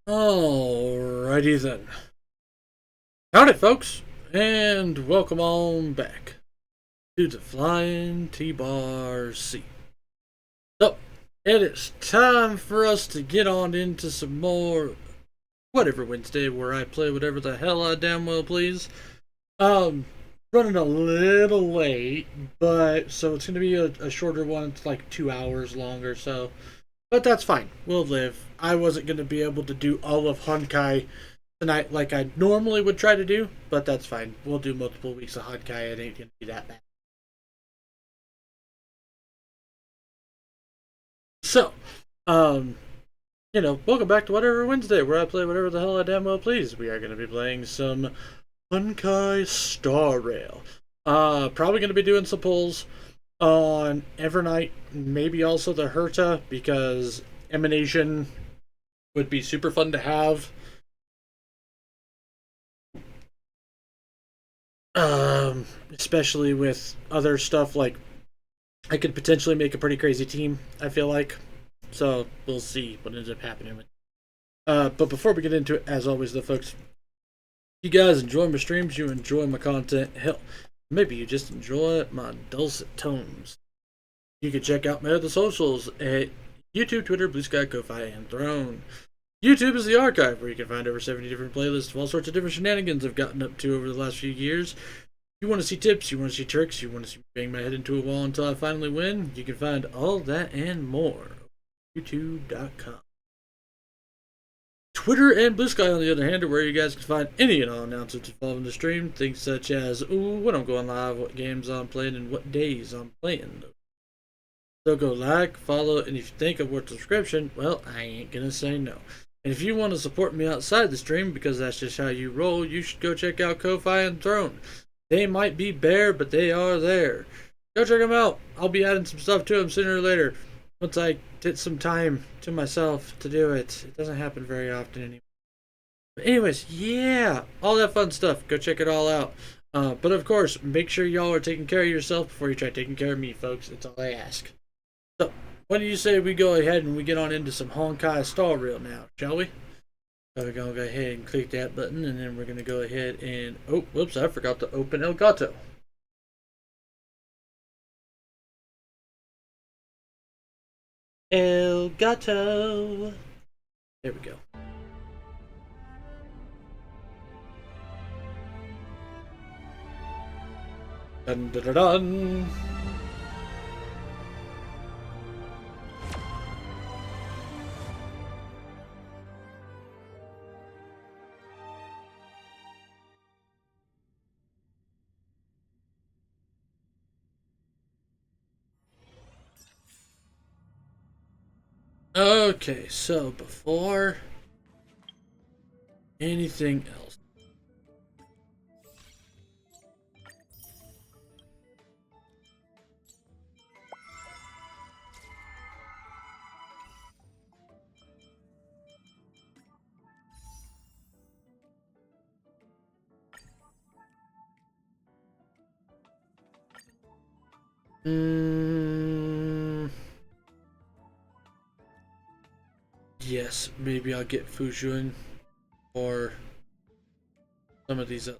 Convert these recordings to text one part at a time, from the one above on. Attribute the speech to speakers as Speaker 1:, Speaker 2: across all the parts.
Speaker 1: Alrighty then. Howdy, folks, and welcome on back to the Flying T-Bar C. So, it is time for us to get on into some more Whatever Wednesday, where I play whatever the hell I damn well please. Um, Running a little late, but so it's going to be a shorter one. It's like 2 hours longer, so. But that's fine. We'll live. I wasn't going to be able to do all of Honkai tonight like I normally would try to do, but that's fine. We'll do multiple weeks of Honkai. It ain't gonna be that bad. So, um, welcome back to Whatever Wednesday, where I play whatever the hell I damn well please. We are gonna be playing some Honkai Star Rail. Probably gonna be doing some pulls on Evernight, maybe also the Herta, because Emanation would be super fun to have. Especially with other stuff like I could potentially make a pretty crazy team. I feel like, so we'll see what ends up happening with. But before we get into it, as always, though, folks, you guys enjoy my streams, you enjoy my content. Hell, maybe you just enjoy my dulcet tones. You can check out my other socials at YouTube, Twitter, Blue Sky, Ko-Fi, and Throne. YouTube is the archive where you can find over 70 different playlists of all sorts of different shenanigans I've gotten up to over the last few years. You want to see tips, you want to see tricks, you want to see me bang my head into a wall until I finally win, you can find all that and more on YouTube.com. Twitter and Blue Sky, on the other hand, are where you guys can find any and all announcements involving the stream. Things such as, when I'm going live, what games I'm playing, and what days I'm playing. So go like, follow, and if you think I'm worth a subscription, well, I ain't gonna say no. And if you want to support me outside the stream, because that's just how you roll, you should go check out Ko-Fi and Throne. They might be bare, but they are there. Go check them out. I'll be adding some stuff to them sooner or later. Once I get some time to myself to do it. It doesn't happen very often anymore. But anyways, yeah, all that fun stuff. Go check it all out. But of course, make sure y'all are taking care of yourself before you try taking care of me, folks. That's all I ask. So, what do you say we go ahead and we get on into some Honkai Star Rail now, shall we? So we're going to go ahead and click that button, and then we're going to go ahead and... Oh, whoops, I forgot to open Elgato. Elgato. There we go. Dun dun dun dun. Okay, so before anything else. Yes, maybe I'll get Fujun or some of these others.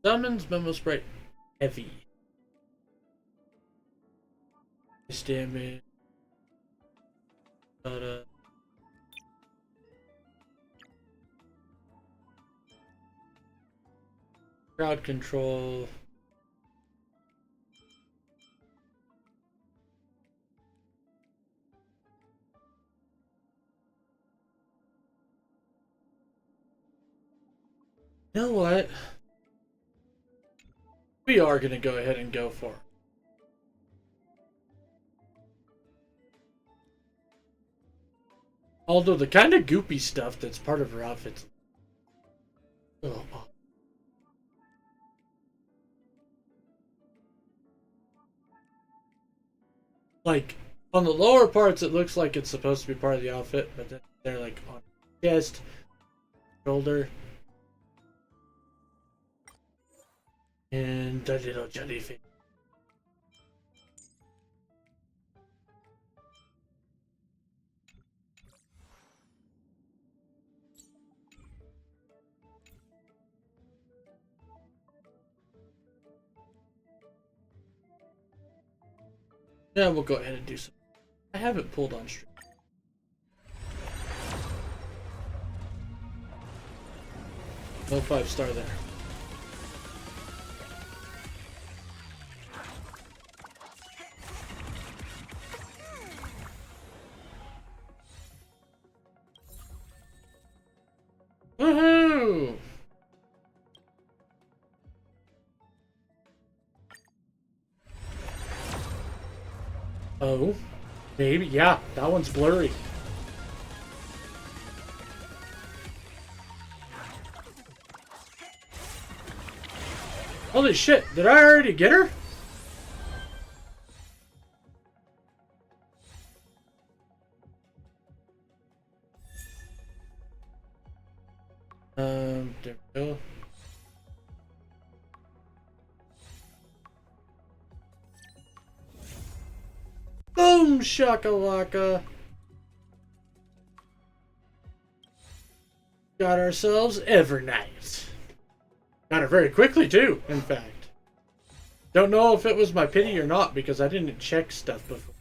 Speaker 1: Summons Memo Spray Heavy. Damage. Crowd control. You know what? We are going to go ahead and go for it. Although the kind of goopy stuff that's part of her outfit's a little off. Like, on the lower parts, it looks like it's supposed to be part of the outfit, but then they're like on chest, shoulder, and the little jellyfish. Yeah, we'll go ahead and do some. I haven't pulled on stream. No 5-star there. Woohoo! Oh, maybe. Yeah, that one's blurry. Holy shit, did I already get her? There we go. Boom shakalaka. Got ourselves Evernight. Got her very quickly too, in fact. Don't know if it was my pity or not because I didn't check stuff before.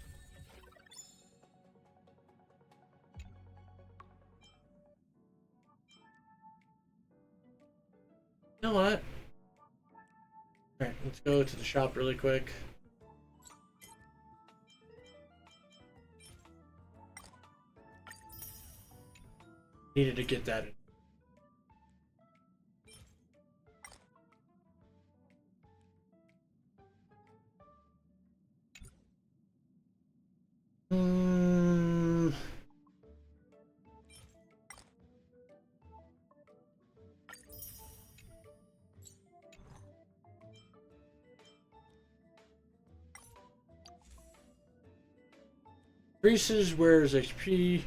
Speaker 1: You know what? Alright, let's go to the shop really quick. Needed to get that in. Increases wears HP.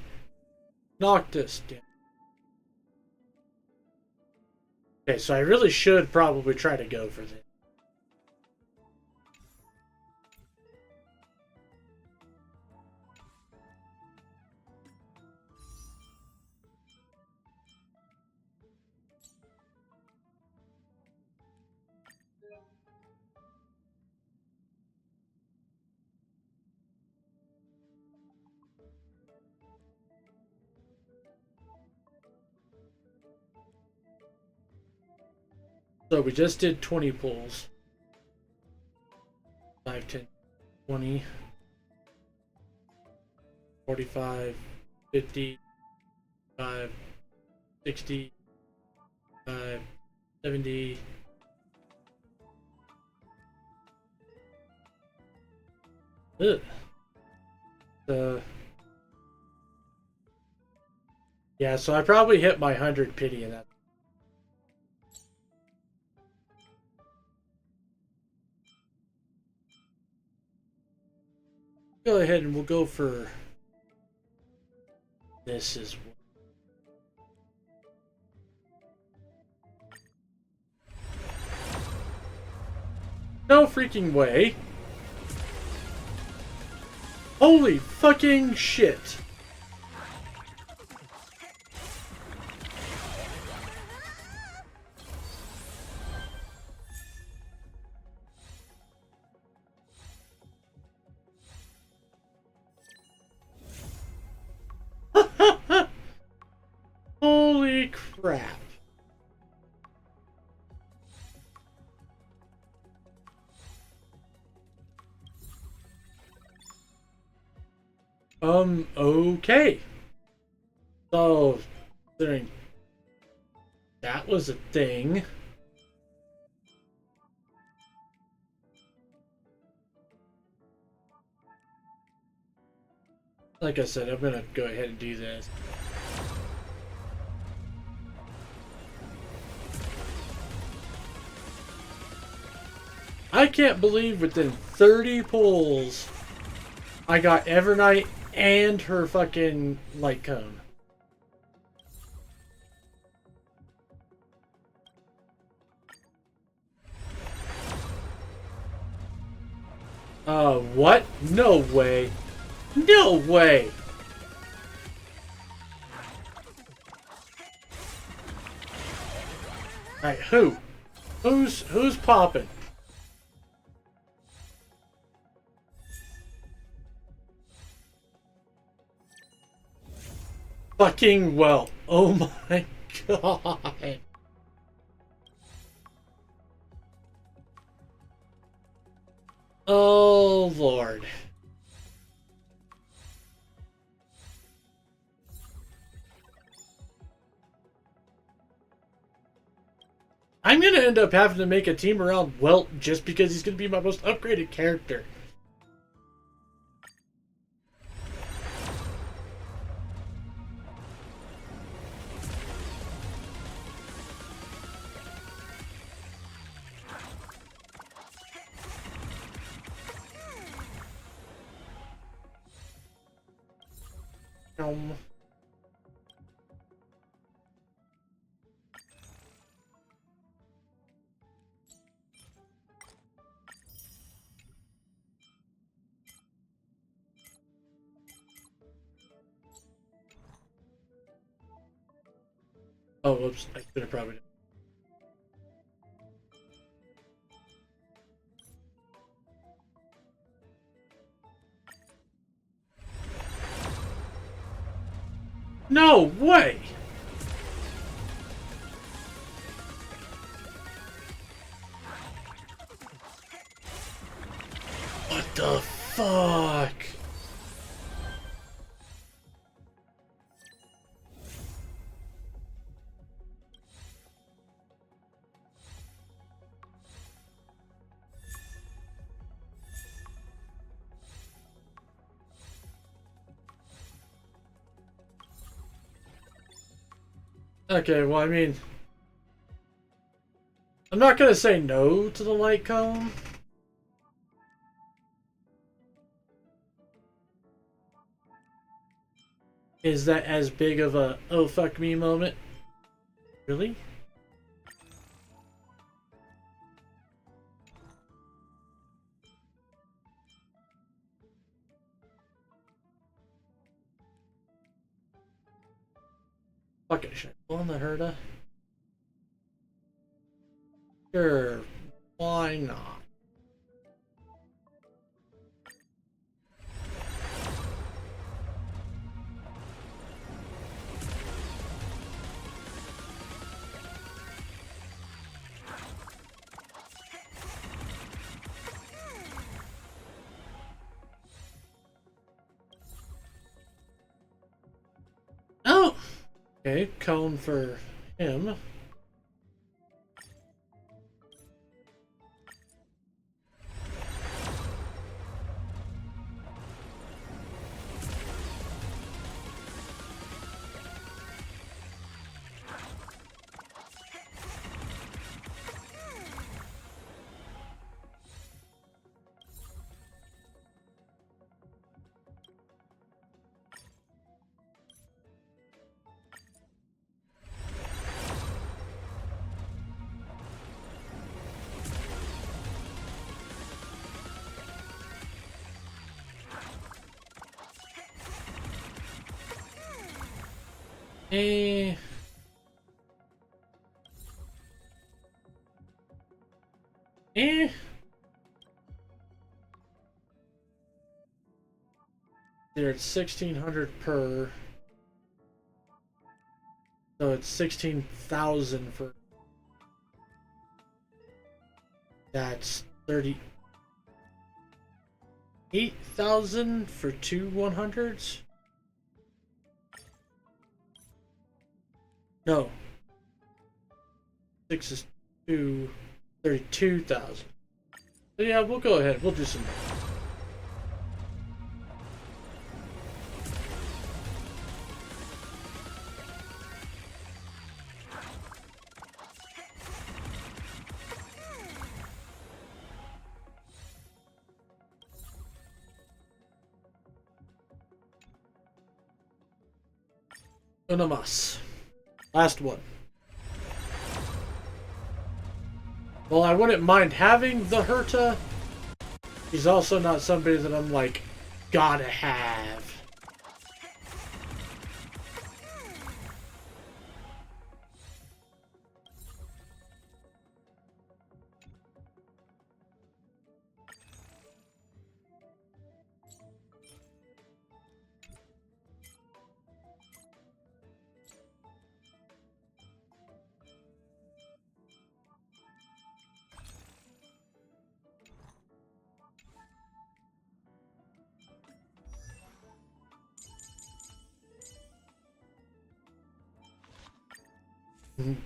Speaker 1: Noctis. Damn. Okay, so I really should probably try to go for this. So we just did 20 pulls. 5, 10, 20, 45, 50, 5, 60, 5, 70. Ugh. Yeah, so I probably hit my 100 pity in that. Go ahead and we'll go for this as well. No freaking way. Holy fucking shit. Holy crap. Okay. So, considering that was a thing. Like I said, I'm gonna go ahead and do this. I can't believe within 30 pulls I got Evernight and her fucking light cone. What? No way. No way. Alright, who? Who's popping? Fucking well. Oh my god. Oh lord. I'm gonna end up having to make a team around Welt just because he's gonna be my most upgraded character. Um, oh, whoops. I should have probably. No way! What the fuck? Okay, well, I mean, I'm not gonna say no to the light cone. Is that as big of a oh fuck me moment? Really? Fuck it, should I pull on the Herda? Sure, why not? Oh! Okay, cone for him. Eh. Eh. There, it's 1,600 per. So it's 16,000 for. That's 38,000 for two 100s? No. 6 is 2. 32,000. So yeah, we'll go ahead. We'll do some more. Unamas. Last one. Well, I wouldn't mind having the Herta. He's also not somebody that I'm like, gotta have.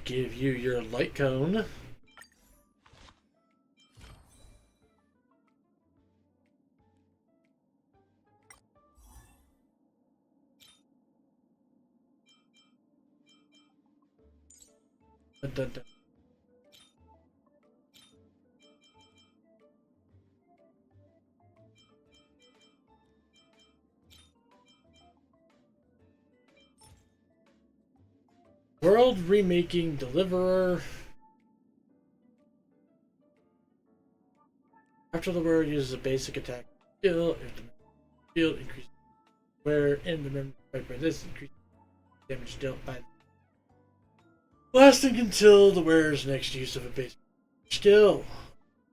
Speaker 1: Give you your light cone. Dun, dun, dun. World remaking deliverer. After the word uses a basic attack skill, if the field increases where in the memory by this increases damage dealt by lasting until the wearer's next use of a basic skill.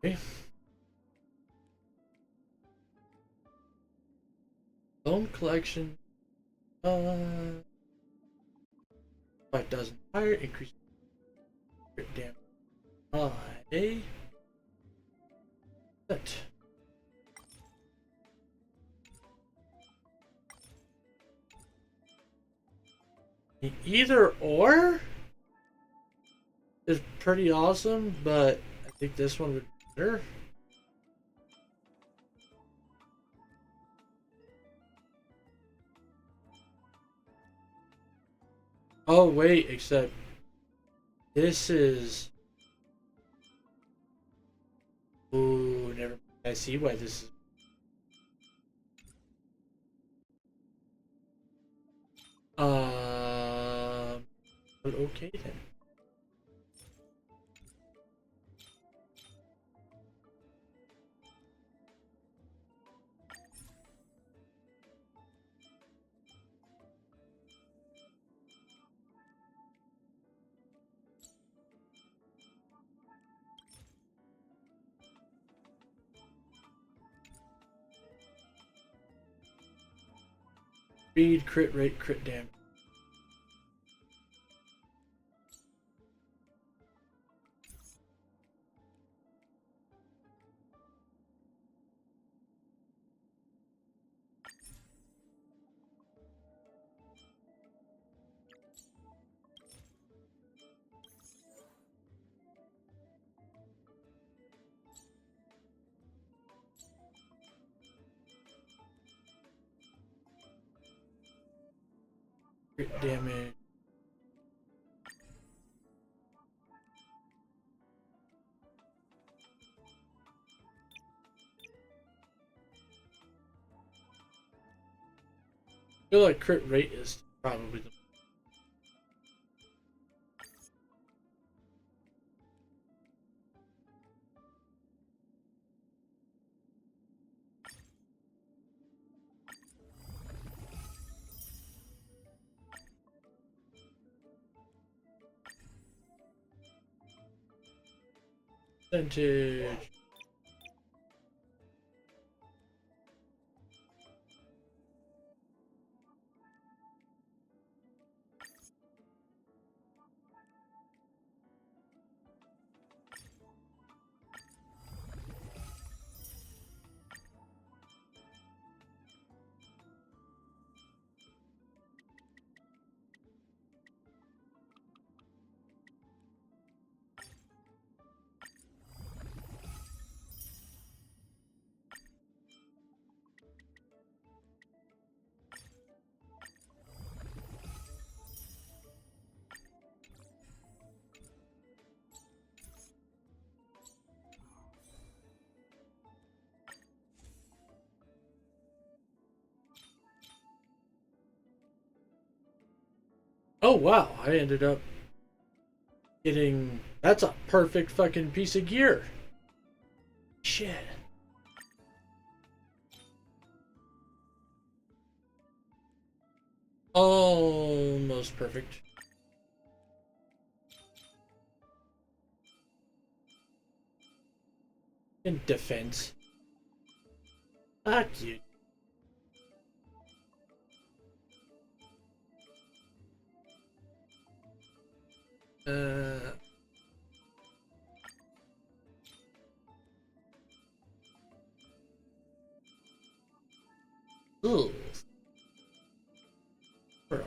Speaker 1: Okay. Bone collection. 5,000 higher, increase crit damage by that. Either or is pretty awesome, but I think this one would be better. Oh wait, except this is. Ooh, never mind. I see why this is. But okay then. Speed, crit rate, crit damage. Crit damage. I feel like crit rate is probably the percentage. Oh wow, I ended up getting. That's a perfect fucking piece of gear. Shit. Almost perfect. In defense. Fuck you. Uh. Ugh. Bro.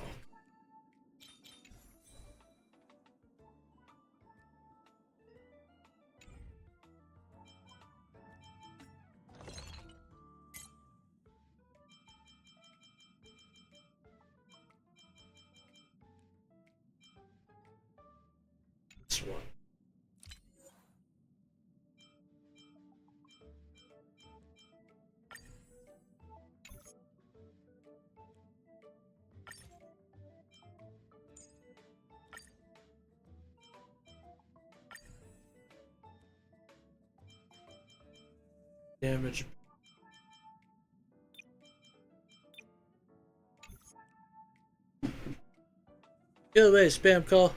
Speaker 1: This one. Damage. Get away, spam call.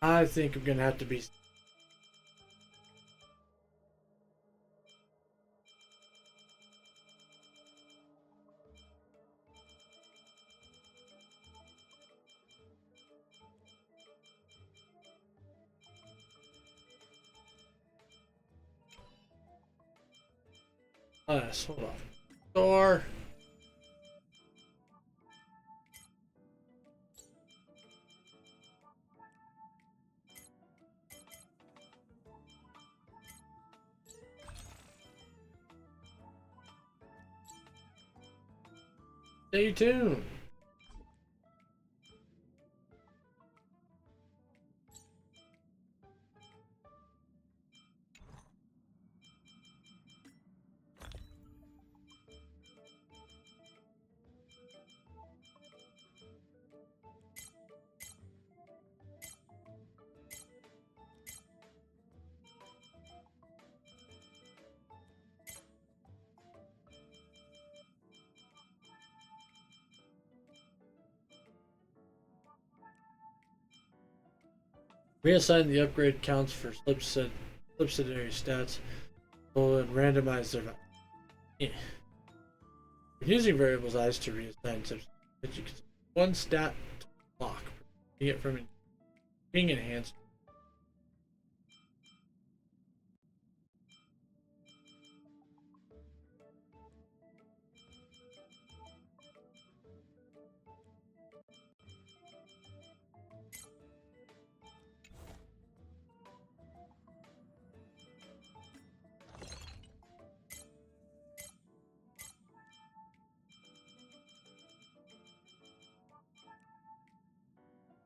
Speaker 1: I think I'm gonna have to be. Yes, hold on. Door. Stay tuned. Reassign the upgrade counts for subsidiary stats. And randomize their value. Yeah. Using variables eyes to reassign subsidiaries. One stat to block. You get from being enhanced.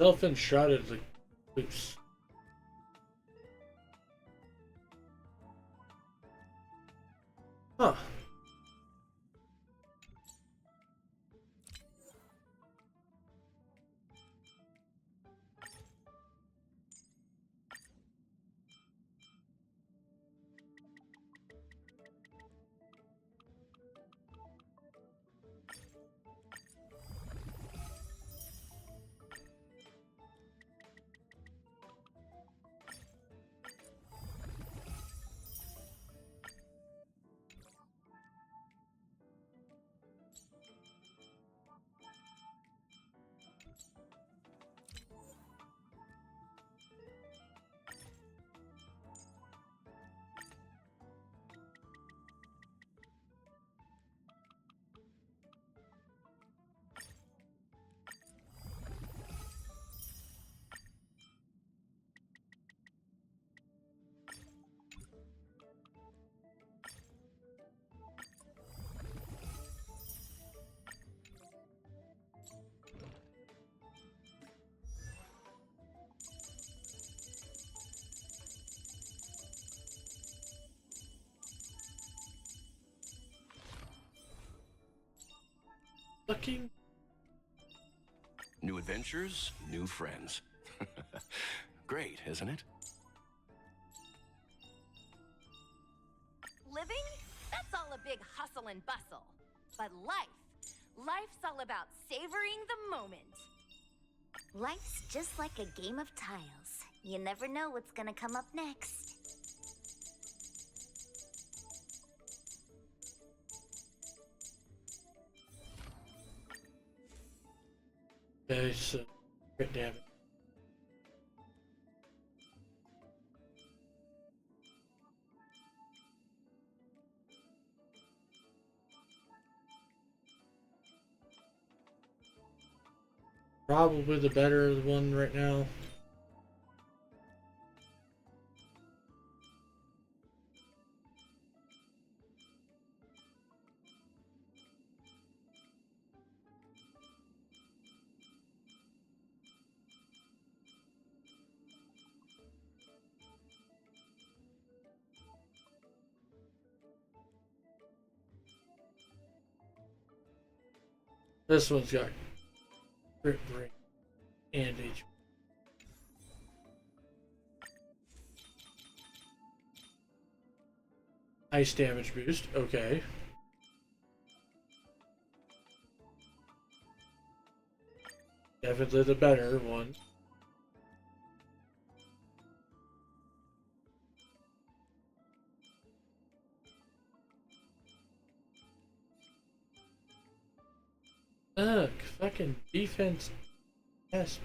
Speaker 1: Self-enshrouded like loose. Huh. fucking.
Speaker 2: New adventures, new friends. Great, isn't it?
Speaker 3: Living? That's all a big hustle and bustle. But life's all about savoring the moment.
Speaker 4: Life's just like a game of tiles. You never know what's gonna come up next.
Speaker 1: Okay, so crit damage. Probably the better one right now. This one's got crit break and HP. Ice damage boost, okay. Definitely the better one. Ugh, fucking defense. Yes.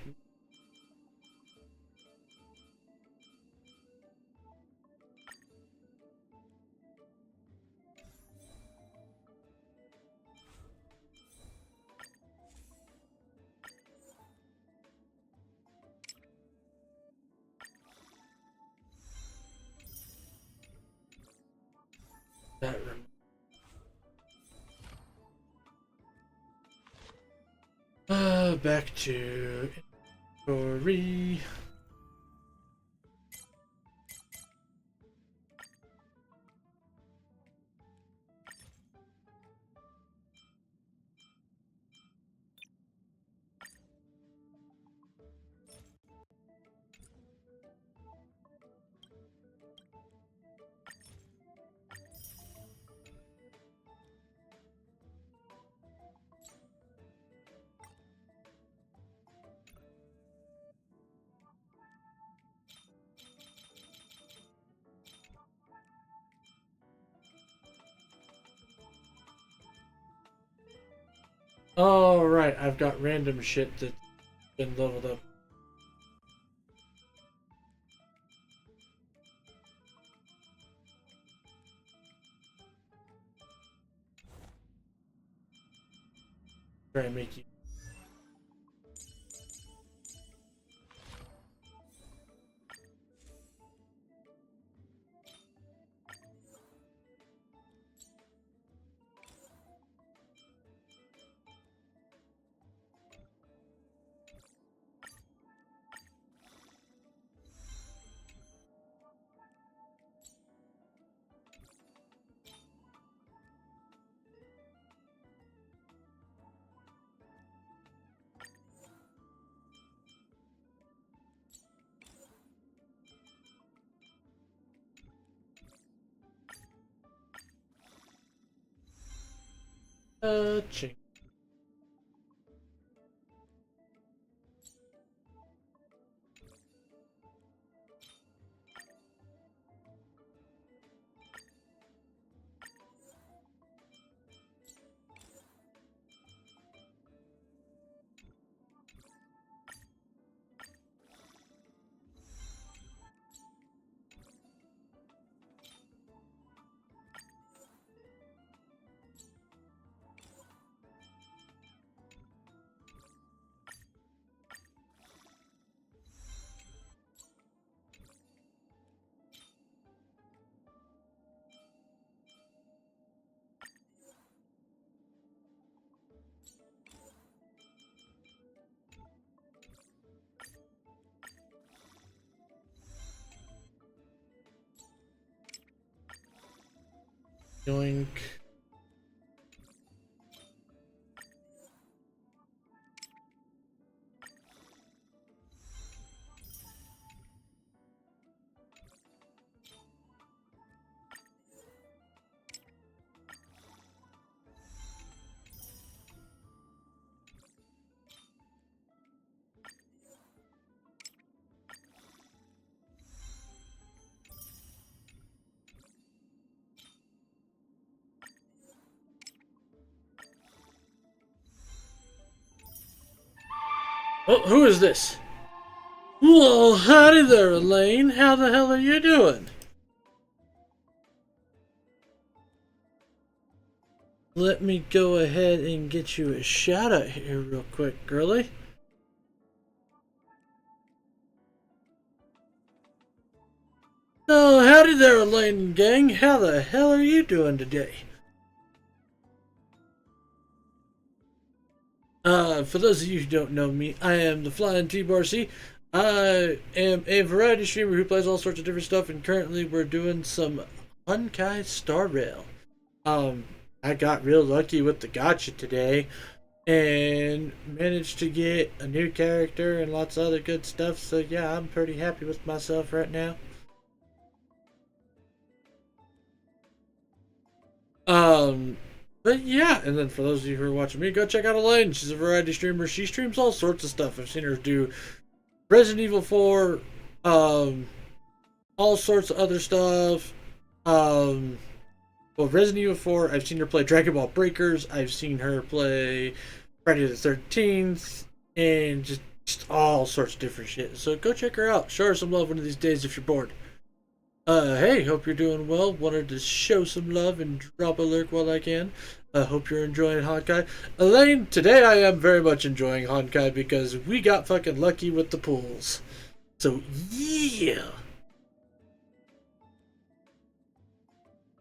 Speaker 1: That room. Back to inventory. Oh, right, I've got random shit that's been leveled up. Try and make you. Ching. Yoink. Oh, who is this? Well, howdy there, Elaine. How the hell are you doing? Let me go ahead and get you a shout out here real quick, girly. Oh, howdy there, Elaine gang. How the hell are you doing today? For those of you who don't know me, I am the Flying T-Bar-C. I am a variety streamer who plays all sorts of different stuff, and currently we're doing some Honkai Star Rail. I got real lucky with the gacha today, and managed to get a new character and lots of other good stuff, so yeah, I'm pretty happy with myself right now. But yeah, and then for those of you who are watching me, go check out Elaine. She's a variety streamer. She streams all sorts of stuff. I've seen her do Resident Evil 4, all sorts of other stuff. Well, Resident Evil 4, I've seen her play Dragon Ball Breakers. I've seen her play Friday the 13th, and just all sorts of different shit. So go check her out. Show her some love one of these days if you're bored. Hey, hope you're doing well. Wanted to show some love and drop a lurk while I can. Hope you're enjoying Honkai. Elaine, today I am very much enjoying Honkai because we got fucking lucky with the pools. So, yeah.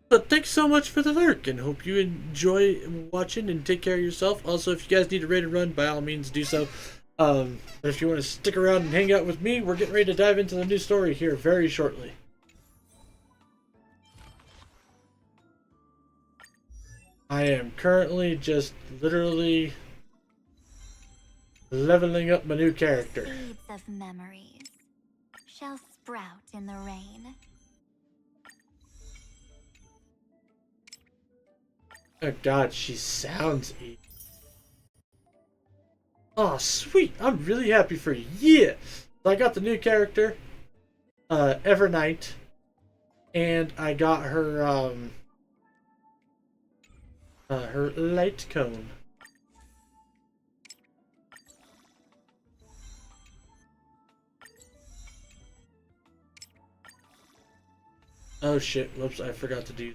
Speaker 1: But thanks so much for the lurk, and hope you enjoy watching and take care of yourself. Also, if you guys need a raid to run, by all means do so. If you want to stick around and hang out with me, we're getting ready to dive into the new story here very shortly. I am currently just literally leveling up my new character.
Speaker 4: Seeds of memories shall sprout in the rain.
Speaker 1: Oh god, she sounds evil. Oh sweet, I'm really happy for you. Yeah! So I got the new character, Evernight, and I got her light cone. Oh shit, whoops, I forgot to do.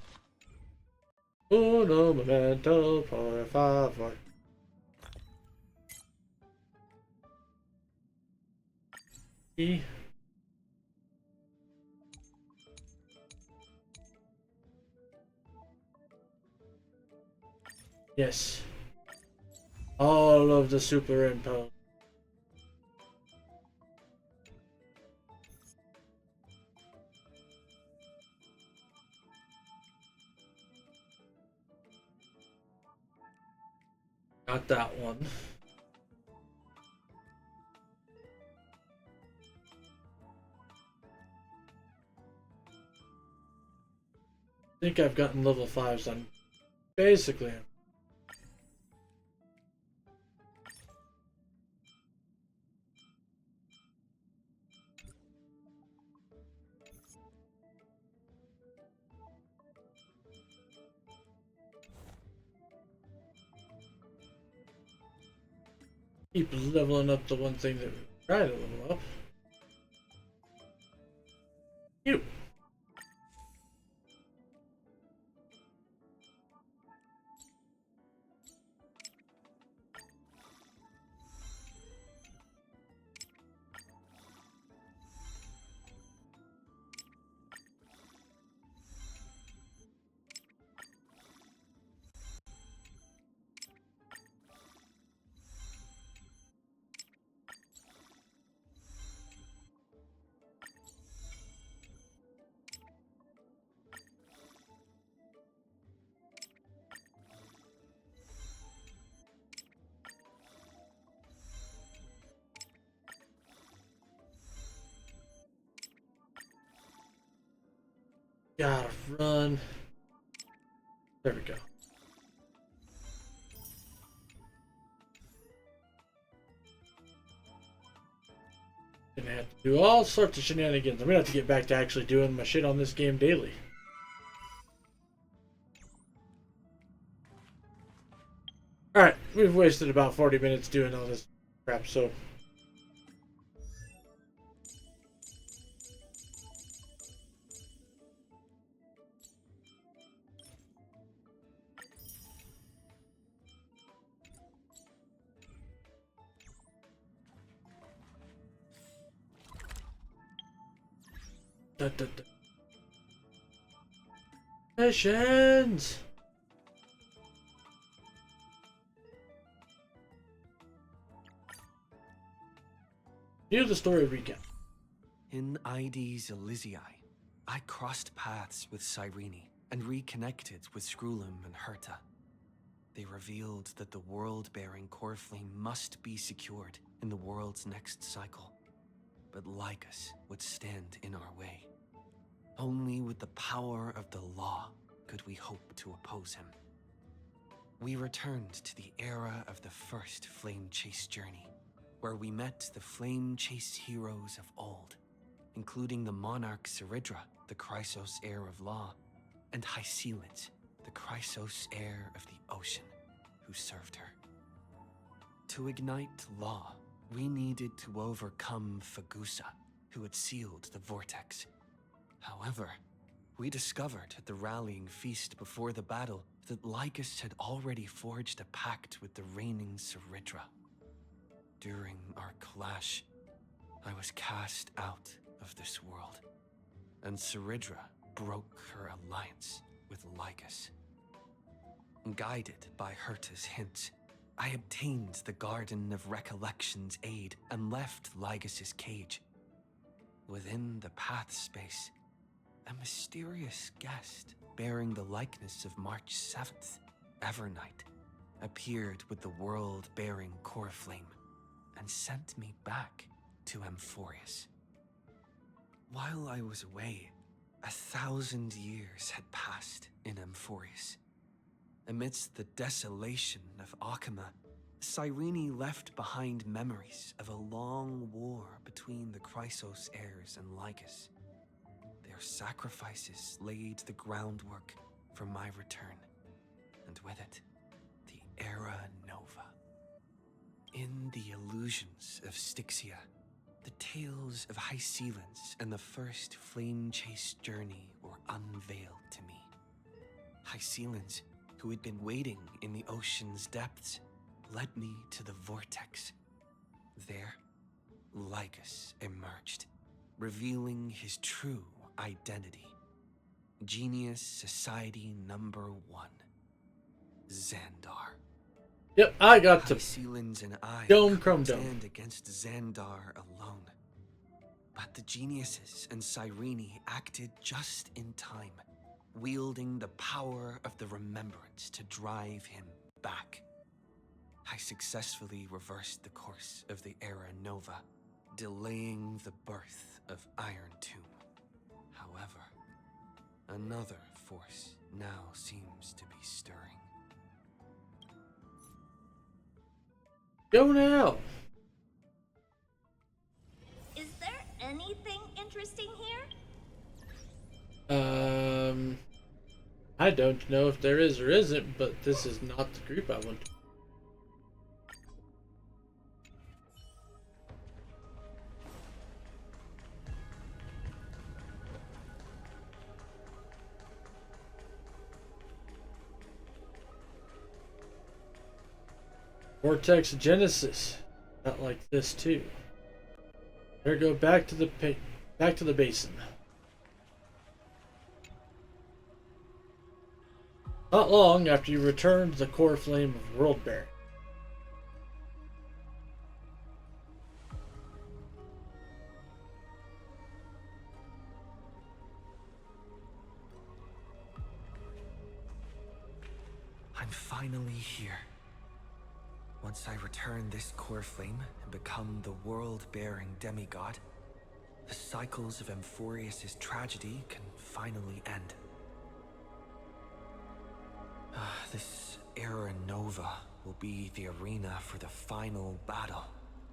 Speaker 1: Uno momento, por favor. E. Yes. All of the superimpose. Got that one. I think I've gotten level 5s on basically. Keep leveling up the one thing that we try to level up. You. Gotta run. There we go. Gonna have to do all sorts of shenanigans. I'm gonna have to get back to actually doing my shit on this game daily. Alright, we've wasted about 40 minutes doing all this crap, so Da, da, da. Missions! Here's the story recap.
Speaker 5: In Ides Elysiae, I crossed paths with Cyrene and reconnected with Skrulum and Herta. They revealed that the world-bearing core flame must be secured in the world's next cycle. But Lycus would stand in our way. Only with the power of the law could we hope to oppose him. We returned to the era of the first Flame Chase journey, where we met the Flame Chase heroes of old, including the monarch Ceridra, the Chrysos heir of law, and Hycelid, the Chrysos heir of the ocean, who served her. To ignite law, we needed to overcome Fagusa, who had sealed the vortex. However, we discovered at the rallying feast before the battle that Lycus had already forged a pact with the reigning Ceridra. During our clash, I was cast out of this world, and Ceridra broke her alliance with Lycus. Guided by Herta's hints, I obtained the Garden of Recollection's aid and left Lycus's cage. Within the path space, a mysterious guest bearing the likeness of March 7th, Evernight, appeared with the world-bearing core flame and sent me back to Amphorius. While I was away, 1,000 years had passed in Amphorius. Amidst the desolation of Akama, Cyrene left behind memories of a long war between the Chrysos heirs and Lycus. Their sacrifices laid the groundwork for my return, and with it, the Era Nova. In the illusions of Styxia, the tales of Hycelid and the first Flame Chase journey were unveiled to me. Hycelid, who had been waiting in the ocean's depths, led me to the vortex. There, Lycus emerged, revealing his true identity. Genius Society Number 1, Xandar.
Speaker 1: Yep, I got to
Speaker 5: Hycelid and I
Speaker 1: Dome
Speaker 5: couldn't
Speaker 1: Chrome Dome.
Speaker 5: stand against Xandar alone. But the geniuses and Cyrene acted just in time, wielding the power of the remembrance to drive him back. I successfully reversed the course of the Era Nova, delaying the birth of Iron Tomb. However, another force now seems to be stirring.
Speaker 1: Go now!
Speaker 4: Is there anything interesting here?
Speaker 1: I don't know if there is or isn't, but this is not the group I want. Vortex Genesis, not like this too. Better go back to the basin. Not long after you returned the core flame of Worldbearing.
Speaker 5: I'm finally here. Once I return this core flame and become the world-bearing demigod, the cycles of Amphorius' tragedy can finally end. This Era Nova will be the arena for the final battle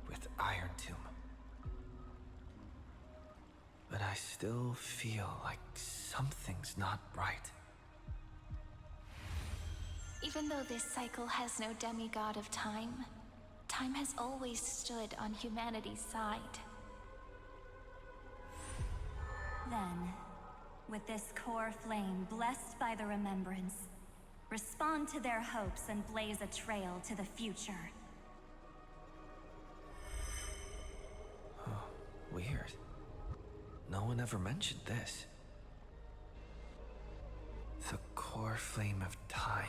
Speaker 5: with Iron Tomb. But I still feel like something's not right.
Speaker 6: Even though this cycle has no demigod of time, time has always stood on humanity's side.
Speaker 3: Then, with this core flame blessed by the remembrance, respond to their hopes and blaze a trail to the future.
Speaker 5: Oh, weird. No one one ever mentioned this. The core flame of time.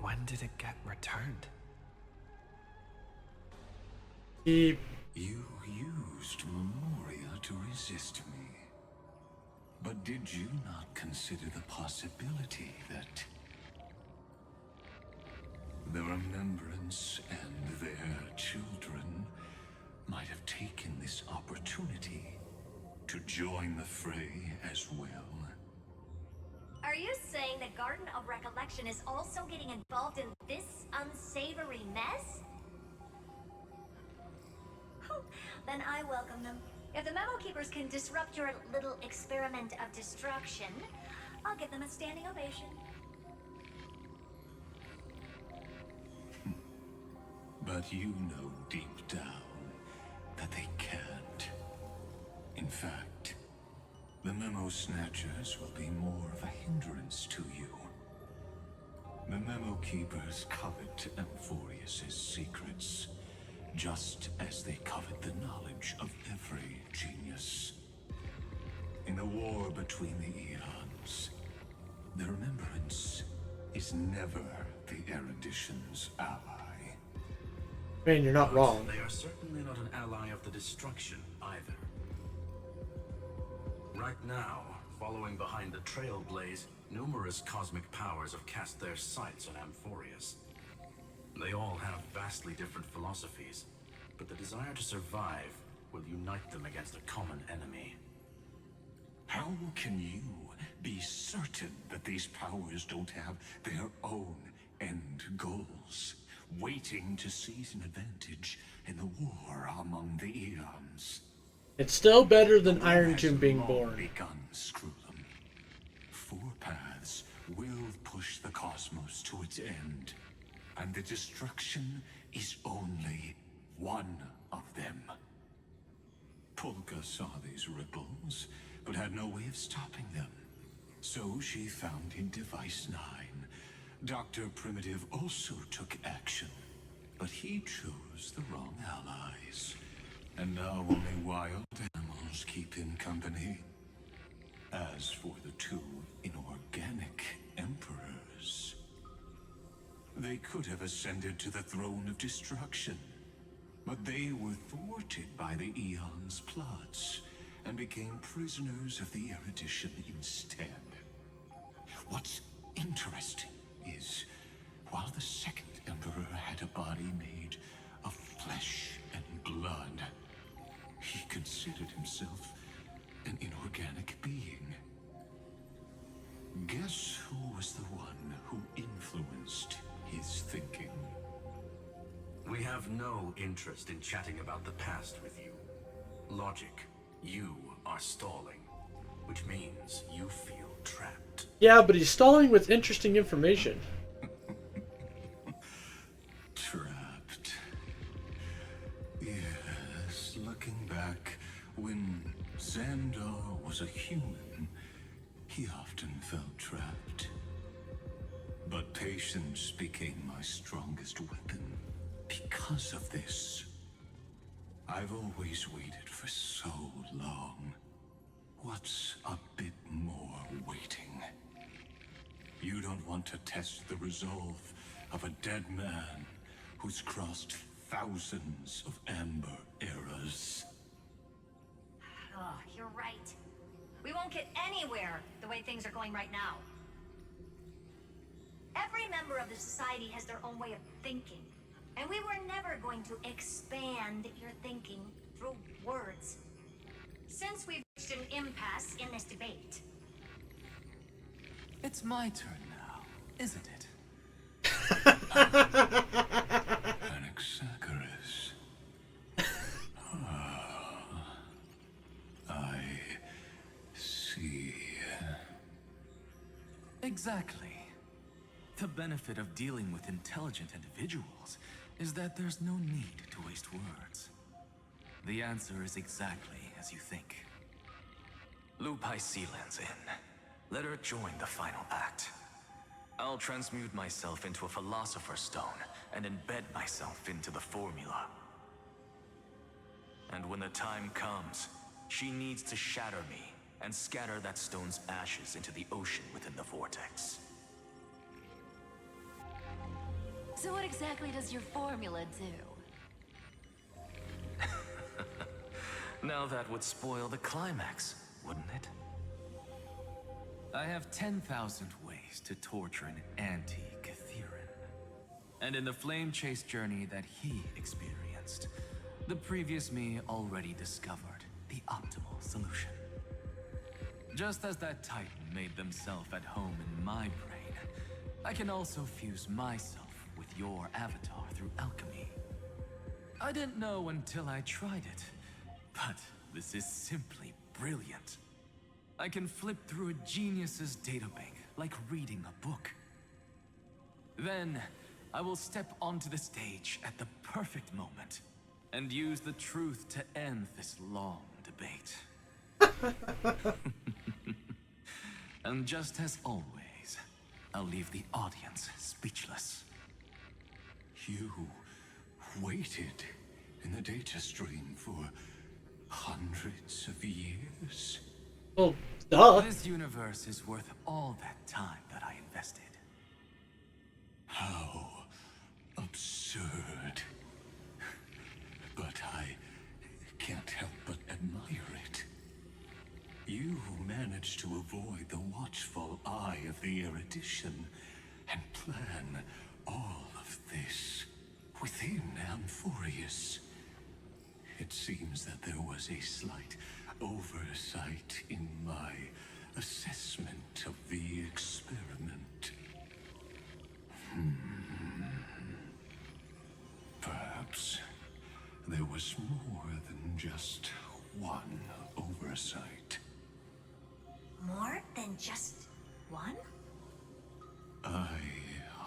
Speaker 5: When did it get returned?
Speaker 1: He
Speaker 2: You used Memoria to resist me. But did you not consider the possibility that the Remembrance and their children might have taken this opportunity to join the fray as well?
Speaker 4: Are you saying the Garden of Recollection is also getting involved in this unsavory mess? Then I welcome them. If the Memo Keepers can disrupt your little experiment of destruction, I'll give them a standing ovation.
Speaker 2: But you know deep down that they can't. In fact, the Memo Snatchers will be more of a hindrance to you. The Memo Keepers covet Amphorius's secrets, just as they covet the knowledge of every genius. In the war between the eons, the Remembrance is never the Erudition's ally.
Speaker 1: Man, you're not wrong.
Speaker 7: They are certainly not an ally of the destruction either. Right now, following behind the Trailblaze, numerous cosmic powers have cast their sights on Amphorius. They all have vastly different philosophies, but the desire to survive will unite them against a common enemy.
Speaker 2: How can you be certain that these powers don't have their own end goals, waiting to seize an advantage in the war among the eons?
Speaker 1: It's still better than
Speaker 2: The war
Speaker 1: Iron
Speaker 2: has
Speaker 1: Tomb being
Speaker 2: long
Speaker 1: born.
Speaker 2: begun, Screwlum. Four paths will push the cosmos to its end, and the destruction is only one of them. Polka saw these ripples, but had no way of stopping them. So she founded Device 9. Dr. Primitive also took action, but he chose the wrong allies. And now only wild animals keep him company. As for the two inorganic emperors, they could have ascended to the throne of destruction, but they were thwarted by the Eon's plots and became prisoners of the Erudition instead. What's interesting is, while the second emperor had a body made of flesh and blood, he considered himself an inorganic being. Guess who was the one who influenced his thinking?
Speaker 7: We have no interest in chatting about the past with you. Logic, you are stalling, which means you feel trapped.
Speaker 1: Yeah, but he's stalling with interesting information.
Speaker 2: Trapped. Yes, looking back, when Xandar was a human, he often felt trapped. But patience became my strongest weapon because of this. I've always waited for so long. What's a bit more waiting? You don't want to test the resolve of a dead man who's crossed thousands of amber eras.
Speaker 4: Oh, you're right. We won't get anywhere the way things are going right now. Every member of the society has their own way of thinking, and we were never going to expand your thinking through words. Since we've reached an impasse in this debate,
Speaker 5: It's my turn now, isn't it?
Speaker 2: Anaxagoras. I see.
Speaker 5: Exactly. The benefit of dealing with intelligent individuals is that there's no need to waste words. The answer is exactly as you think. Lupai Sealand's in. Let her join the final act. I'll transmute myself into a Philosopher's Stone and embed myself into the formula. And when the time comes, she needs to shatter me and scatter that stone's ashes into the ocean within the vortex.
Speaker 6: So what exactly does your formula do?
Speaker 5: Now that would spoil the climax, wouldn't it? I have 10,000 ways to torture an anti-Catheran. And in the flame chase journey that he experienced, the previous me already discovered the optimal solution. Just as that Titan made themselves at home in my brain, I can also fuse myself with your avatar through alchemy. I didn't know until I tried it, but this is simply brilliant. I can flip through a genius's databank like reading a book. Then, I will step onto the stage at the perfect moment and use the truth to end this long debate. And just as always, I'll leave the audience speechless.
Speaker 2: You waited in the data stream for hundreds of years?
Speaker 1: Well, duh.
Speaker 5: This universe is worth all that time that I invested.
Speaker 2: How absurd. But I can't help but admire it. You managed to avoid the watchful eye of the erudition and plan all of this within Amphorius. It seems that there was a slight oversight in my assessment of the experiment. Perhaps there was more than just one oversight.
Speaker 4: More than just one?
Speaker 2: I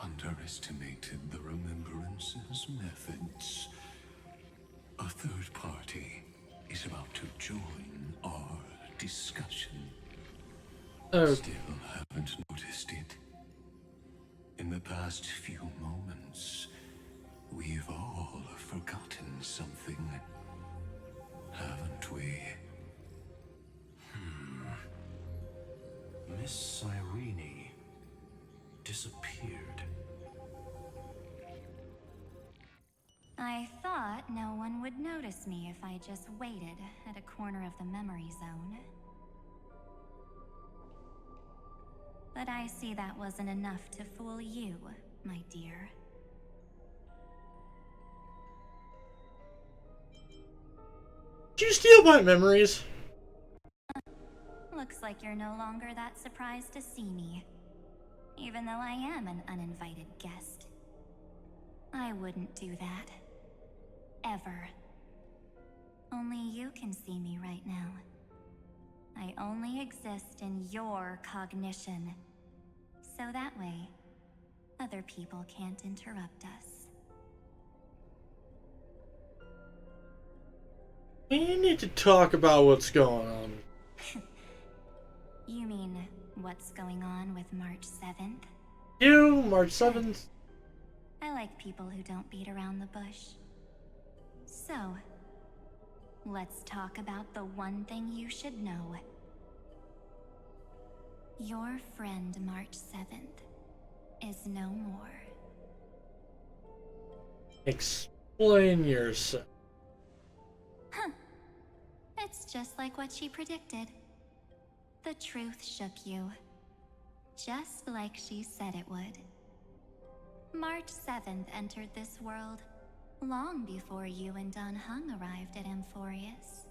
Speaker 2: underestimated the Remembrance's methods. A third party is about to join our discussion.
Speaker 1: Oh,
Speaker 2: Still haven't noticed it. In the past few moments, we've all forgotten something, haven't we?
Speaker 7: Miss Cyrene disappeared.
Speaker 3: I thought no one would notice me if I just waited at a corner of the memory zone. But I see that wasn't enough to fool you, my dear.
Speaker 1: did you steal my memories?
Speaker 3: Looks like you're no longer that surprised to see me, even though I am an uninvited guest. I wouldn't do that. Ever. Only you can see me right now. I only exist in your cognition. So that way, other people can't interrupt us.
Speaker 1: We need to talk about what's going on.
Speaker 3: You mean, what's going on with March 7th?
Speaker 1: You, March 7th.
Speaker 3: I like people who don't beat around the bush. So, let's talk about the one thing you should know. Your friend March 7th is no more.
Speaker 1: Explain yourself.
Speaker 3: Huh. It's just like what she predicted. The truth shook you. Just like she said it would. March 7th entered this world long before you and Don Hung arrived at Amphorius.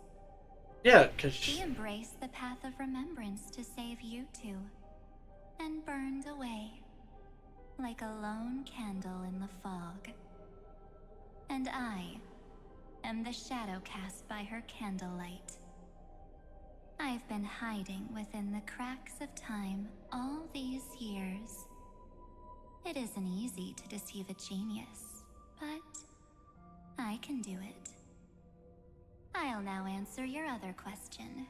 Speaker 1: Yeah, because
Speaker 3: She embraced the path of remembrance to save you two, and burned away like a lone candle in the fog. And I am the shadow cast by her candlelight. I've been hiding within the cracks of time all these years. It isn't easy to deceive a genius, but I can do it. I'll now answer your other question.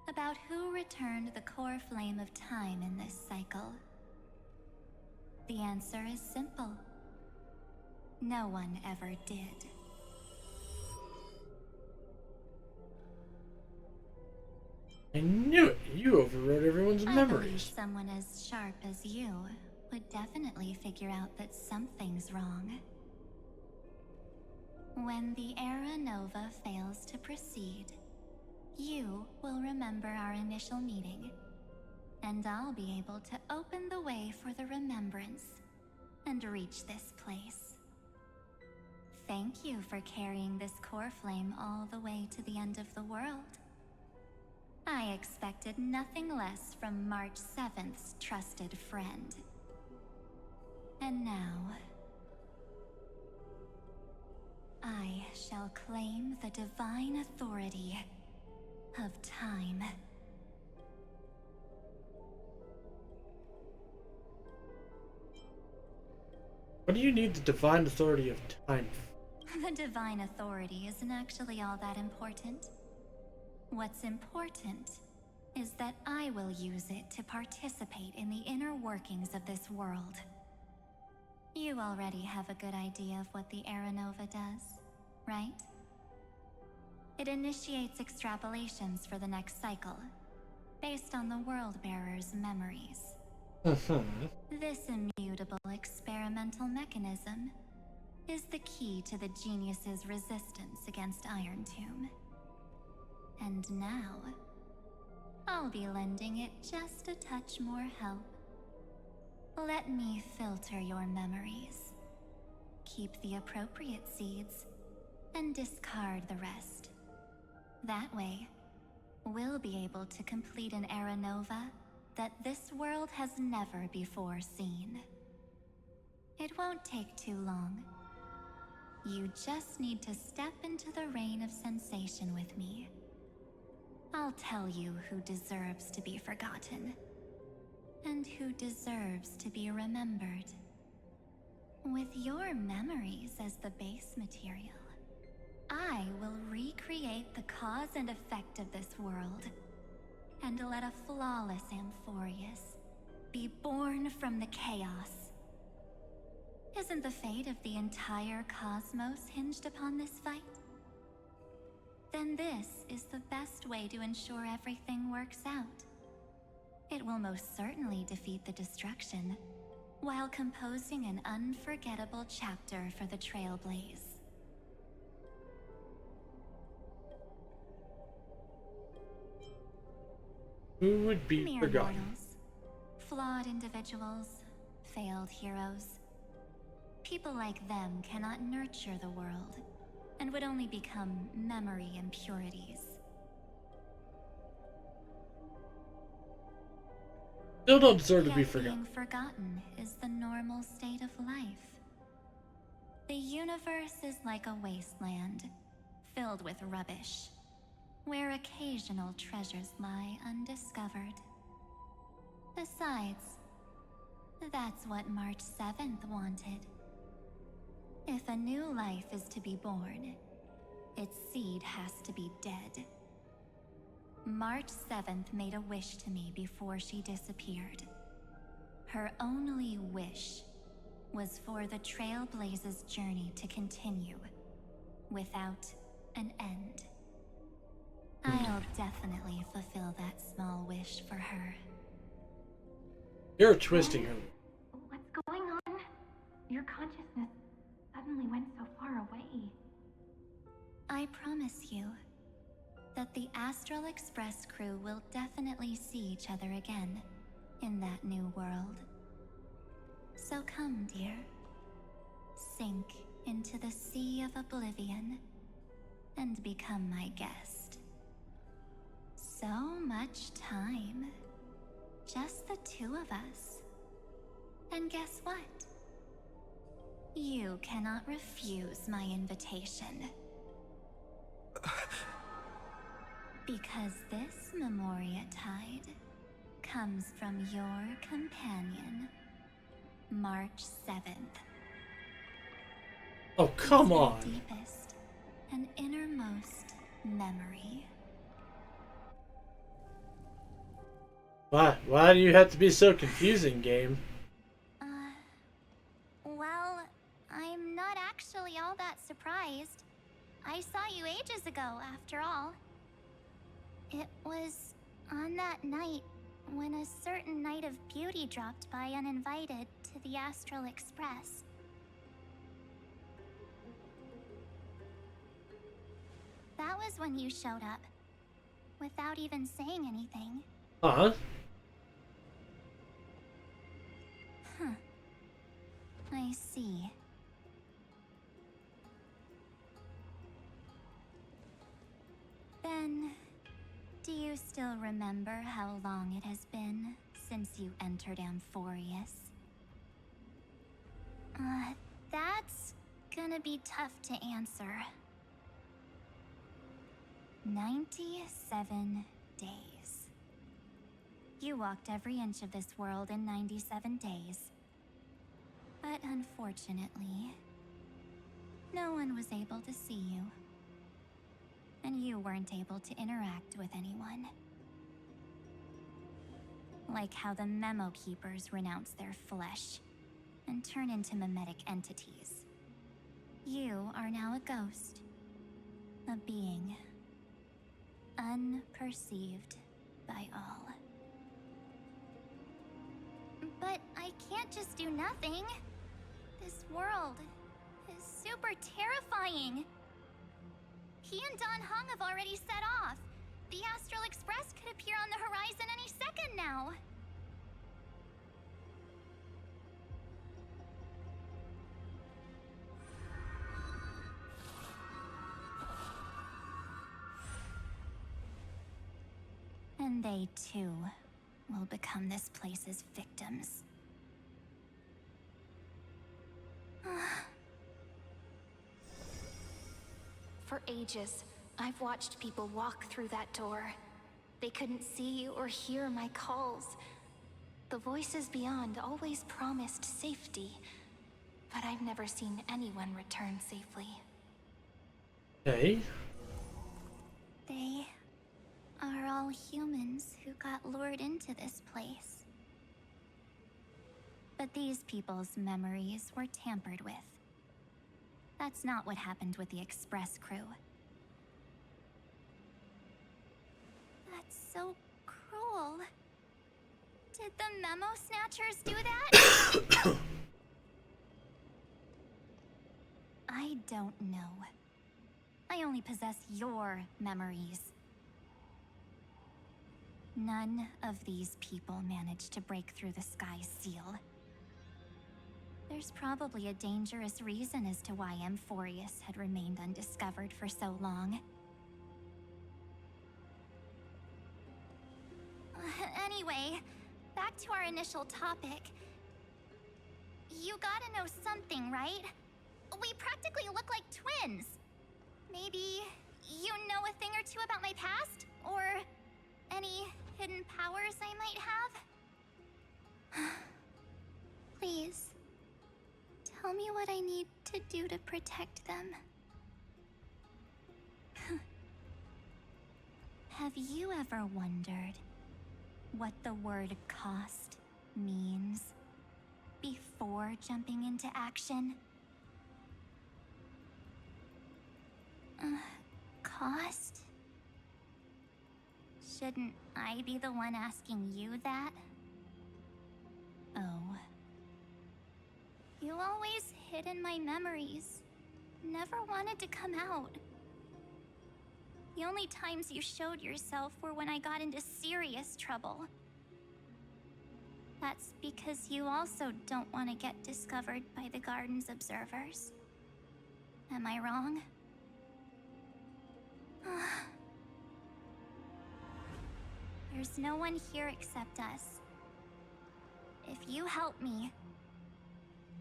Speaker 3: about who returned the core flame of time in this cycle. The answer is simple. No one ever did.
Speaker 1: I knew it! You overrode everyone's
Speaker 3: I believe
Speaker 1: memories.
Speaker 3: someone as sharp as you would definitely figure out that something's wrong. When the Era Nova fails to proceed, you will remember our initial meeting, and I'll be able to open the way for the remembrance and reach this place. Thank you for carrying this core flame all the way to the end of the world. I expected nothing less from March 7th's trusted friend. And now, I shall claim the divine authority of time.
Speaker 1: What do you need the divine authority of time for?
Speaker 3: The divine authority isn't actually all that important. What's important is that I will use it to participate in the inner workings of this world. You already have a good idea of what the Era Nova does, right? It initiates extrapolations for the next cycle, based on the World Bearer's memories. This immutable experimental mechanism is the key to the genius's resistance against Iron Tomb. And now, I'll be lending it just a touch more help. Let me filter your memories. Keep the appropriate seeds, and discard the rest. That way, we'll be able to complete an Era Nova that this world has never before seen. It won't take too long. You just need to step into the rain of sensation with me. I'll tell you who deserves to be forgotten, and who deserves to be remembered. With your memories as the base material, I will recreate the cause and effect of this world, and let a flawless Amphorius be born from the chaos. Isn't the fate of the entire cosmos hinged upon this fight? Then this is the best way to ensure everything works out. It will most certainly defeat the destruction, while composing an unforgettable chapter for the Trailblaze.
Speaker 1: Who would be
Speaker 3: Mere
Speaker 1: forgotten?
Speaker 3: mortals, flawed individuals, failed heroes. People like them cannot nurture the world, and would only become memory impurities.
Speaker 1: Still don't deserve to be
Speaker 3: Yet
Speaker 1: forgotten.
Speaker 3: being forgotten is the normal state of life. The universe is like a wasteland, filled with rubbish, where occasional treasures lie undiscovered. Besides, that's what March 7th wanted. If a new life is to be born, its seed has to be dead. March 7th made a wish to me before she disappeared. Her only wish was for the Trailblaze's journey to continue, without an end. I'll definitely fulfill that small wish for her.
Speaker 1: You're twisting her.
Speaker 6: What's going on? Your consciousness suddenly went so far away.
Speaker 3: I promise you that the Astral Express crew will definitely see each other again in that new world. So come, dear. Sink into the sea of oblivion and become my guest. So much time. Just the two of us. And guess what? You cannot refuse my invitation. Because this Memoria Tide comes from your companion, March 7th.
Speaker 1: Oh, come
Speaker 3: Your
Speaker 1: on.
Speaker 3: deepest and innermost memory.
Speaker 1: Why? Why do you have to be so confusing, game?
Speaker 3: Well, I'm not actually all that surprised. I saw you ages ago, after all. It was on that night when a certain knight of beauty dropped by uninvited to the Astral Express. That was when you showed up, without even saying anything.
Speaker 1: Huh?
Speaker 3: Huh. I see. Then, do you still remember how long it has been since you entered Amphorius? That's gonna be tough to answer. 97 days. You walked every inch of this world in 97 days. But unfortunately, no one was able to see you. And you weren't able to interact with anyone. Like how the Memo Keepers renounce their flesh and turn into mimetic entities. You are now a ghost. A being. Unperceived by all. But I can't just do nothing. This world is super terrifying. He and Don Hung have already set off. The Astral Express could appear on the horizon any second now. And they too will become this place's victims.
Speaker 6: For ages, I've watched people walk through that door. They couldn't see or hear my calls. The voices beyond always promised safety, but I've never seen anyone return safely.
Speaker 1: Okay.
Speaker 3: They are all humans who got lured into this place. But these people's memories were tampered with. That's not what happened with the Express crew. That's so cruel. Did the Memo Snatchers do that? I don't know. I only possess your memories. None of these people managed to break through the sky's seal. There's probably a dangerous reason as to why Amphorius had remained undiscovered for so long. Anyway, back to our initial topic. You gotta know something, right? We practically look like twins. Maybe you know a thing or two about my past? Or any hidden powers I might have? Please. Tell me what I need to do to protect them. Have you ever wondered what the word cost means before jumping into action? Cost? Shouldn't I be the one asking you that? Oh. You always hid in my memories. Never wanted to come out. The only times you showed yourself were when I got into serious trouble. That's because you also don't want to get discovered by the Garden's observers. Am I wrong? There's no one here except us. If you help me,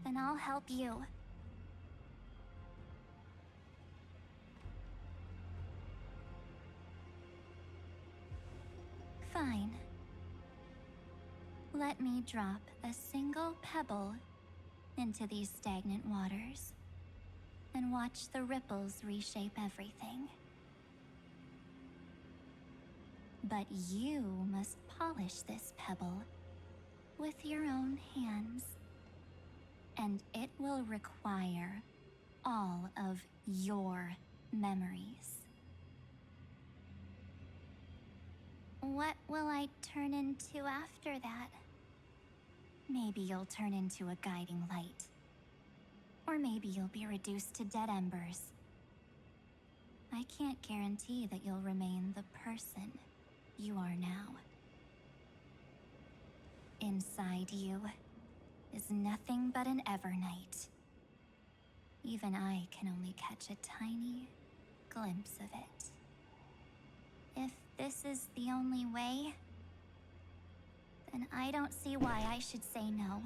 Speaker 3: then I'll help you. Fine. Let me drop a single pebble into these stagnant waters and watch the ripples reshape everything. But you must polish this pebble with your own hands. And it will require all of your memories. What will I turn into after that? Maybe you'll turn into a guiding light. Or maybe you'll be reduced to dead embers. I can't guarantee that you'll remain the person you are now. Inside you is nothing but an Evernight. Even I can only catch a tiny glimpse of it. If this is the only way, then I don't see why I should say no.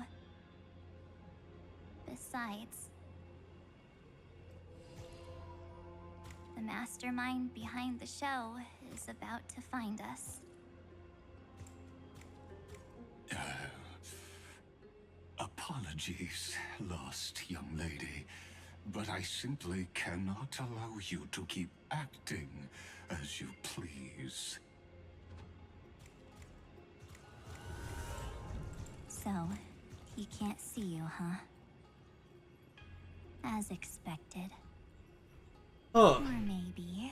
Speaker 3: Besides, the mastermind behind the show is about to find us.
Speaker 2: Apologies, lost young lady, but I simply cannot allow you to keep acting as you please.
Speaker 3: So, he can't see you, huh? As expected.
Speaker 1: Huh.
Speaker 3: Or maybe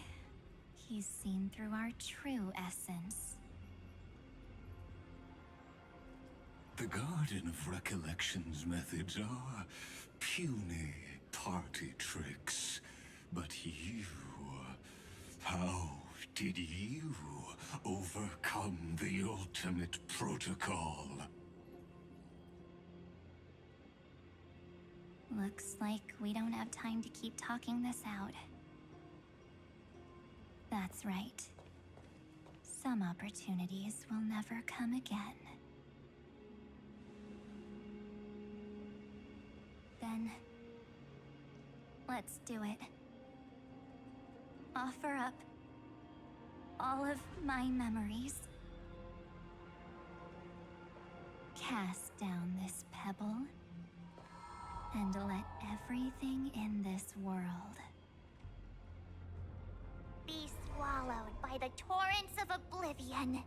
Speaker 3: he's seen through our true essence.
Speaker 2: The Garden of Recollection's methods are puny party tricks. But you... how did you overcome the ultimate protocol?
Speaker 3: Looks like we don't have time to keep talking this out. That's right. Some opportunities will never come again. Then, let's do it. Offer up all of my memories. Cast down this pebble, and let everything in this world be swallowed by the torrents of oblivion.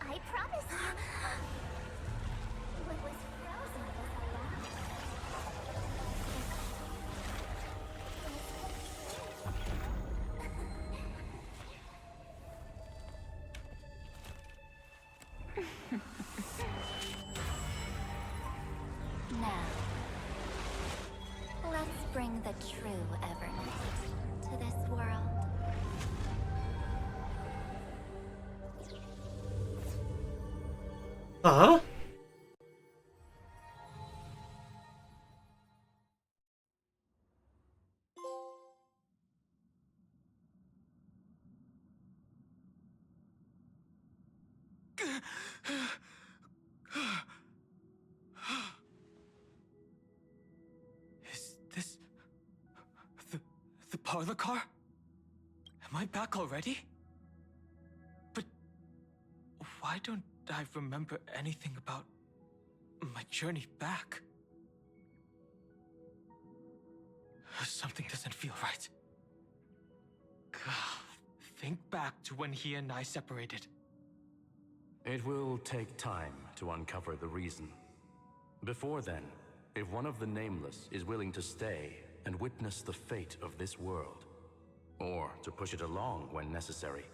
Speaker 3: I promise you, what was frozen was alive. Now, let's bring the true Evernight to this world.
Speaker 1: Huh?
Speaker 5: Is this the parlor car? Am I back already? But why don't I remember anything about my journey back? Something doesn't feel right. Think back to when he and I separated.
Speaker 7: It will take time to uncover the reason. Before then, if one of the Nameless is willing to stay and witness the fate of this world, or to push it along when necessary,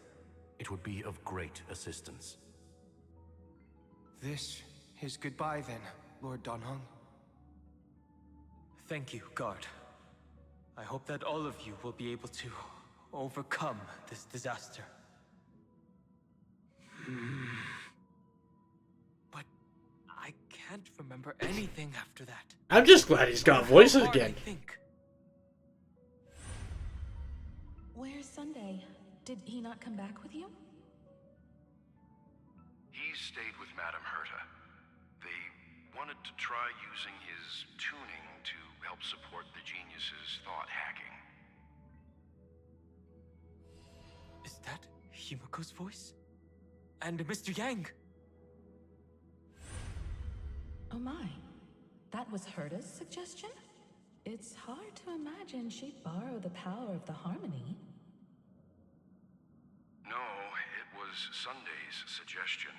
Speaker 7: it would be of great assistance.
Speaker 5: This is goodbye then, Lord Donhong. Thank you, Guard. I hope that all of you will be able to overcome this disaster. But I can't remember anything after that.
Speaker 1: I'm just glad he's got voices
Speaker 5: Hard,
Speaker 1: again.
Speaker 5: I think.
Speaker 8: Where's Sunday? Did he not come back with you?
Speaker 9: He stayed with Madame Herta. They wanted to try using his tuning to help support the genius's thought hacking.
Speaker 5: Is that Himiko's voice? And Mr. Yang?
Speaker 8: Oh my. That was Herta's suggestion? It's hard to imagine she'd borrow the power of the Harmony.
Speaker 9: No, it was Sunday's suggestion.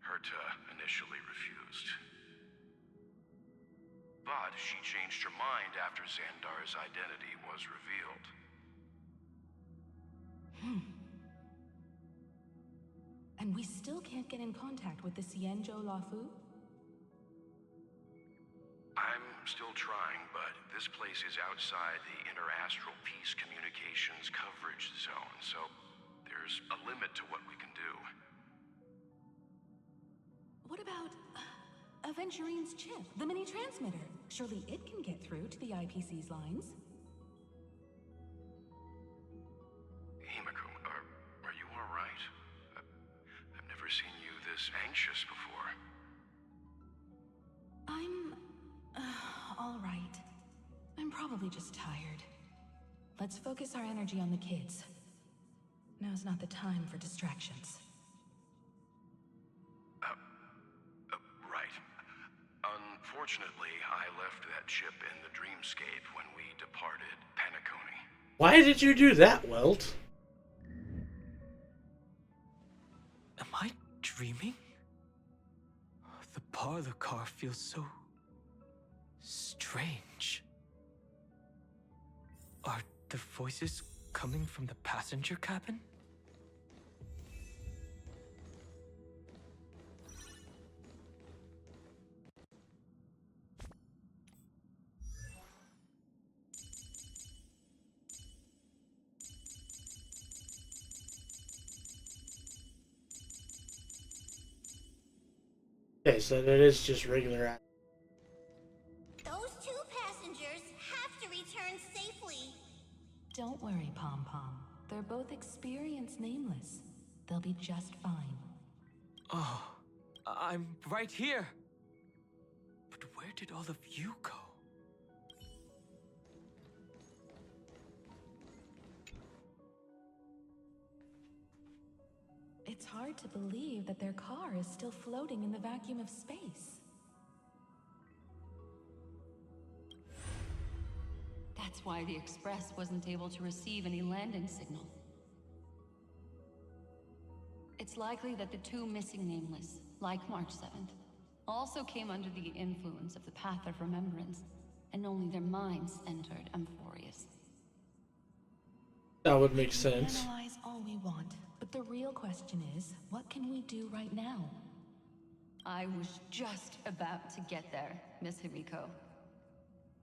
Speaker 9: Herta initially refused. But she changed her mind after Xandar's identity was revealed.
Speaker 8: And we still can't get in contact with the Xianzhou Lafu?
Speaker 9: I'm still trying, but this place is outside the inter-astral peace communications coverage zone, so there's a limit to what we can do.
Speaker 8: What about Aventurine's chip, the mini-transmitter? Surely it can get through to the IPC's lines.
Speaker 9: Himiko, are you alright? I've never seen you this anxious before.
Speaker 8: I'm... all right. I'm probably just tired. Let's focus our energy on the kids. Now's not the time for distractions.
Speaker 9: Right. Unfortunately, I left that chip in the dreamscape when we departed Penacony.
Speaker 1: Why did you do that, Welt?
Speaker 5: Am I dreaming? The parlor car feels so strange. Are the voices coming from the passenger cabin?
Speaker 1: Okay, so that is just regular.
Speaker 4: Those two passengers have to return safely.
Speaker 8: Don't worry, Pom Pom. They're both experienced nameless. They'll be just fine.
Speaker 5: Oh, I'm right here. But where did all of you go?
Speaker 8: It's hard to believe that their car is still floating in the vacuum of space.
Speaker 10: That's why the Express wasn't able to receive any landing signal. It's likely that the two missing nameless, like March 7th, also came under the influence of the Path of Remembrance, and only their minds entered Amphorius.
Speaker 1: That would make
Speaker 8: We
Speaker 1: sense.
Speaker 8: analyze all we want, but the real question is, what can we do right now?
Speaker 10: I was just about to get there, Miss Himiko.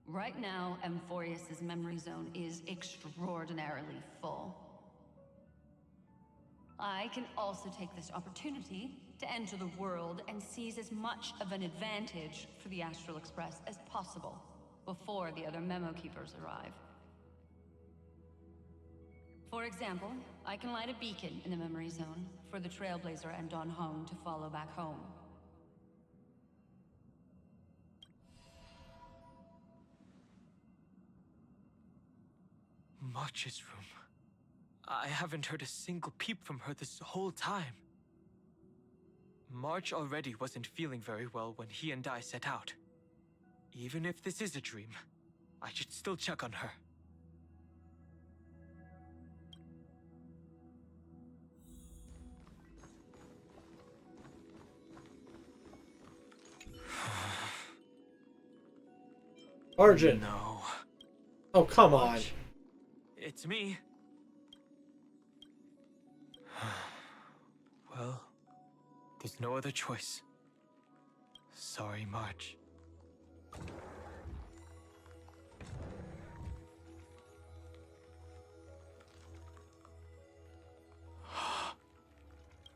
Speaker 10: Right now, Amphorius' memory zone is extraordinarily full. I can also take this opportunity to enter the world and seize as much of an advantage for the Astral Express as possible before the other memo keepers arrive. For example, I can light a beacon in the memory zone for the Trailblazer and Don Hong to follow back home.
Speaker 5: March's room. I haven't heard a single peep from her this whole time. March already wasn't feeling very well when he and I set out. Even if this is a dream, I should still check on her.
Speaker 1: Arjun.
Speaker 5: No.
Speaker 1: Oh, come on.
Speaker 5: March, it's me. Well, there's no other choice. Sorry, March.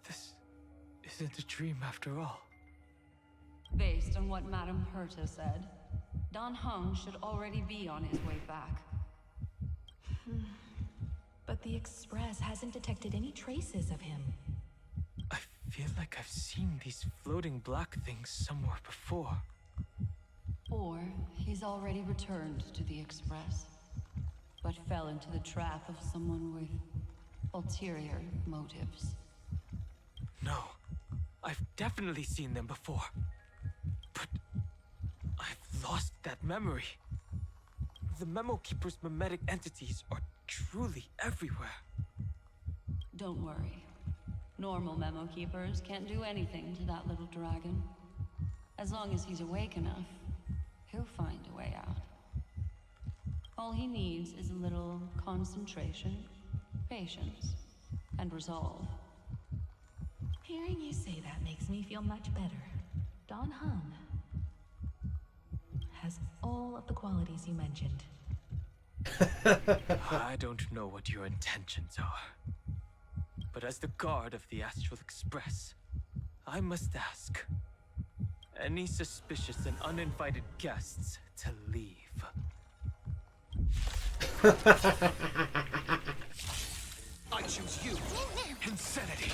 Speaker 5: This isn't a dream after all.
Speaker 10: Based on what Madame Herta said, Don Hong should already be on his way back.
Speaker 8: But the Express hasn't detected any traces of him.
Speaker 5: I feel like I've seen these floating black things somewhere before.
Speaker 10: Or he's already returned to the Express, but fell into the trap of someone with ulterior motives.
Speaker 5: No, I've definitely seen them before. But I've lost that memory. The Memo Keeper's memetic entities are truly everywhere.
Speaker 10: Don't worry. Normal Memo Keepers can't do anything to that little dragon. As long as he's awake enough, he'll find a way out. All he needs is a little concentration, patience, and resolve.
Speaker 8: Hearing you say that makes me feel much better. Don Hung has all of the qualities you mentioned.
Speaker 5: I don't know what your intentions are, but as the guard of the Astral Express, I must ask any suspicious and uninvited guests to leave. I choose you, Insanity.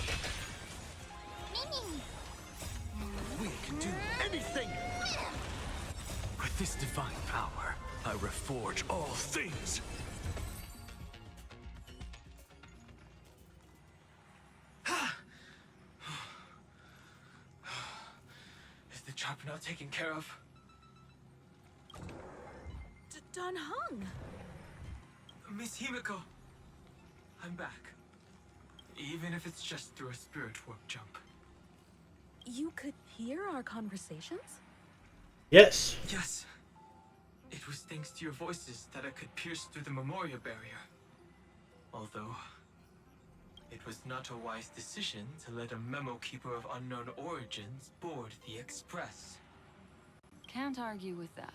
Speaker 5: We can do anything! With this divine power, I reforge all things! Is the trap now taken care of?
Speaker 8: Don Hung!
Speaker 5: Miss Himiko, I'm back. Even if it's just through a spirit warp jump.
Speaker 8: You could hear our conversations?
Speaker 1: Yes.
Speaker 5: Yes. It was thanks to your voices that I could pierce through the Memoria barrier. Although, it was not a wise decision to let a Memo Keeper of unknown origins board the Express.
Speaker 10: Can't argue with that.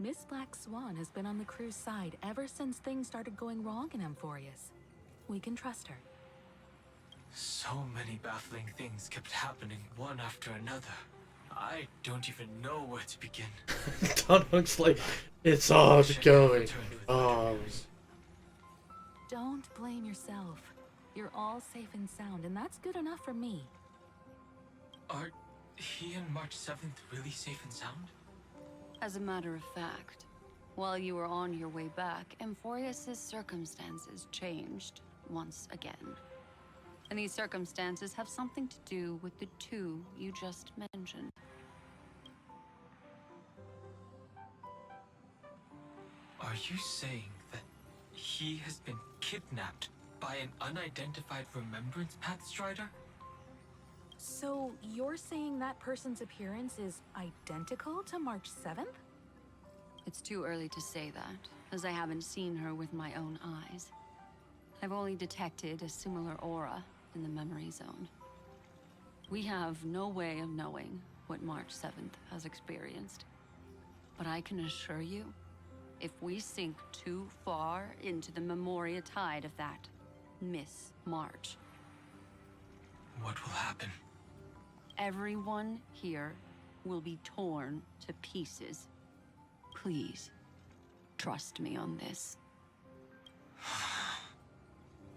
Speaker 8: Miss Black Swan has been on the crew's side ever since things started going wrong in Amphorius. We can trust her.
Speaker 5: So many baffling things kept happening one after another. I don't even know where to begin.
Speaker 1: Don Hung's like, it's all going wrong.
Speaker 8: Don't blame yourself. You're all safe and sound, and that's good enough for me.
Speaker 5: Are he and March 7th really safe and sound?
Speaker 10: As a matter of fact, while you were on your way back, Amphorius' circumstances changed once again. And these circumstances have something to do with the two you just mentioned.
Speaker 5: Are you saying that he has been kidnapped by an unidentified Remembrance Path Strider?
Speaker 8: So you're saying that person's appearance is identical to March 7th?
Speaker 10: It's too early to say that, as I haven't seen her with my own eyes. I've only detected a similar aura in the memory zone. We have no way of knowing what March 7th has experienced. But I can assure you, if we sink too far into the Memoria tide of that Miss March,
Speaker 5: What will happen?
Speaker 10: everyone here will be torn to pieces. Please, trust me on this.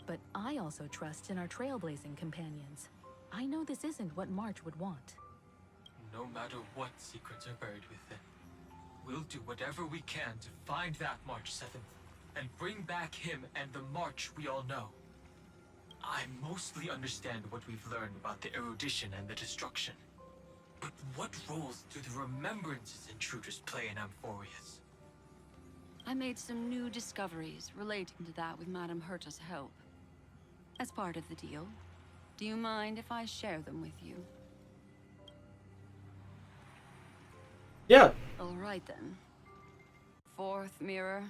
Speaker 8: But I also trust in our trailblazing companions. I know this isn't what March would want.
Speaker 5: No matter what secrets are buried within, we'll do whatever we can to find that March 7th and bring back him and the March we all know. I mostly understand what we've learned about the erudition and the destruction. But what roles do the remembrances intruders play in Amphorius?
Speaker 10: I made some new discoveries relating to that with Madame Herta's help. As part of the deal, do you mind if I share them with you?
Speaker 1: Yeah.
Speaker 10: All right then. Fourth mirror.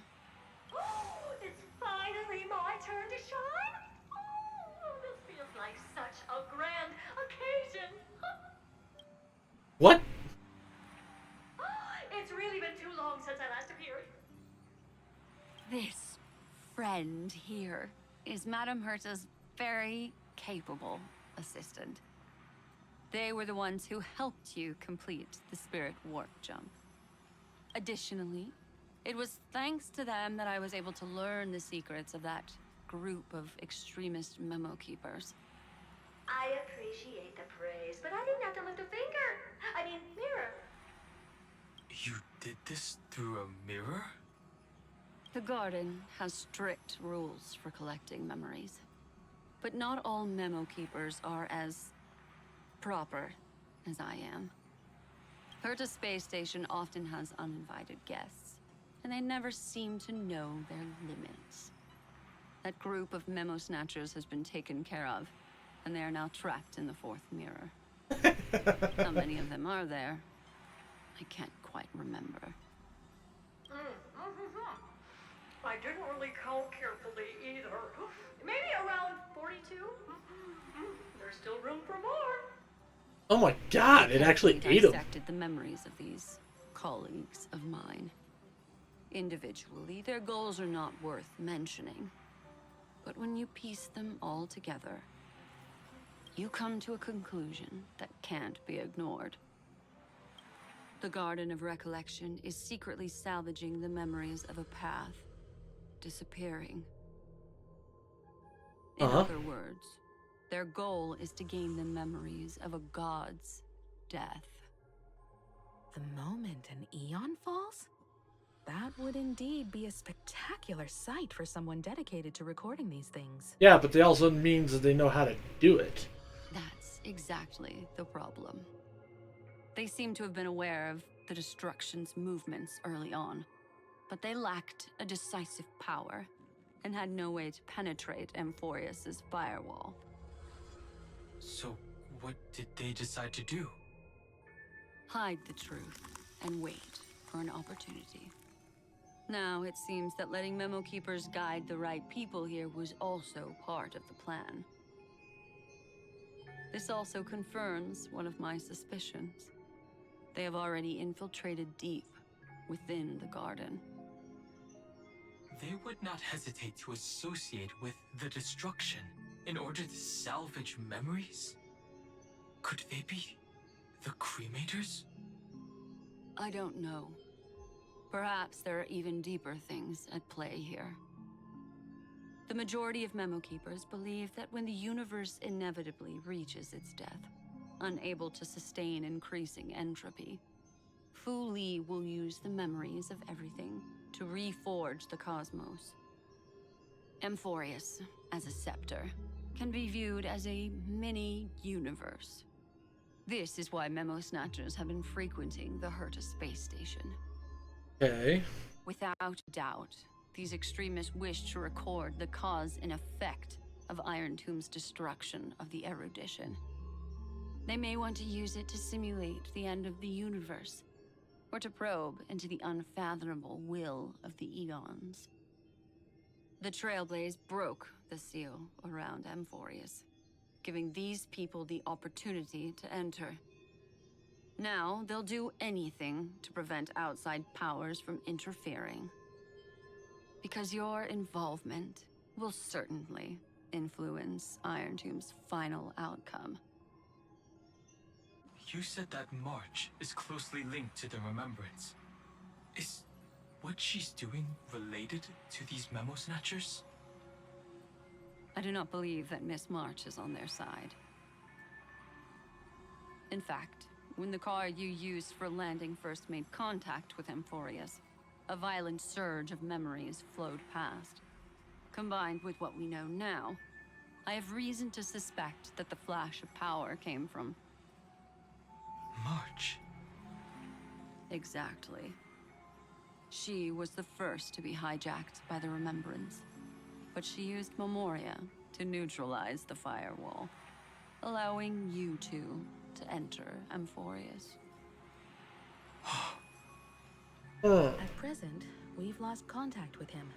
Speaker 4: It's finally my turn to shine. Oh, this feels like such a grand occasion.
Speaker 1: What?
Speaker 4: It's really been too long since I last appeared.
Speaker 10: This friend here is Madame Herta's very capable assistant. They were the ones who helped you complete the spirit warp jump. Additionally, it was thanks to them that I was able to learn the secrets of that group of extremist memo keepers.
Speaker 4: I appreciate the praise, but I didn't have to lift a finger. I mean, mirror.
Speaker 5: You did this through a mirror?
Speaker 10: The garden has strict rules for collecting memories. But not all memo keepers are as proper as I am. Herta Space Station often has uninvited guests, and they never seem to know their limits. That group of memo snatchers has been taken care of, and they are now trapped in the fourth mirror. How many of them are there? I can't quite remember.
Speaker 11: I didn't really count carefully either. Maybe around 42? There's still room for more.
Speaker 1: Oh my god, it actually ate him.
Speaker 10: Dissected the memories of these colleagues of mine. Individually, their goals are not worth mentioning. But when you piece them all together, you come to a conclusion that can't be ignored. The Garden of Recollection is secretly salvaging the memories of a path disappearing. In other words, their goal is to gain the memories of a god's death.
Speaker 8: The moment an eon falls? That would indeed be a spectacular sight for someone dedicated to recording these things.
Speaker 1: Yeah, but they also means that they know how to do it.
Speaker 10: That's exactly the problem. They seem to have been aware of the Destruction's movements early on, but they lacked a decisive power and had no way to penetrate Amphorius's firewall.
Speaker 5: So, what did they decide to do?
Speaker 10: Hide the truth and wait for an opportunity. Now, it seems that letting Memo Keepers guide the right people here was also part of the plan. This also confirms one of my suspicions. They have already infiltrated deep within the garden.
Speaker 5: They would not hesitate to associate with the Destruction in order to salvage memories? Could they be the Cremators?
Speaker 10: I don't know. Perhaps there are even deeper things at play here. The majority of Memo Keepers believe that when the universe inevitably reaches its death, unable to sustain increasing entropy, Fu Li will use the memories of everything to reforge the cosmos. Amphorius, as a scepter, can be viewed as a mini-universe. This is why Memo Snatchers have been frequenting the Herta space station.
Speaker 1: Okay.
Speaker 10: Without doubt, these extremists wish to record the cause and effect of Iron Tomb's destruction of the erudition. They may want to use it to simulate the end of the universe, or to probe into the unfathomable will of the eons. The Trailblaze broke the seal around Amphorius, giving these people the opportunity to enter. Now, they'll do anything to prevent outside powers from interfering. Because your involvement will certainly influence Iron Tomb's final outcome.
Speaker 5: You said that March is closely linked to the Remembrance. Is what she's doing related to these Memo Snatchers?
Speaker 10: I do not believe that Miss March is on their side. In fact, when the car you used for landing first made contact with Amphorius, a violent surge of memories flowed past. Combined with what we know now, I have reason to suspect that the flash of power came from...
Speaker 5: March.
Speaker 10: Exactly. She was the first to be hijacked by the Remembrance, but she used Memoria to neutralize the firewall, allowing you two to enter Amphorius.
Speaker 8: At present, we've lost contact with him.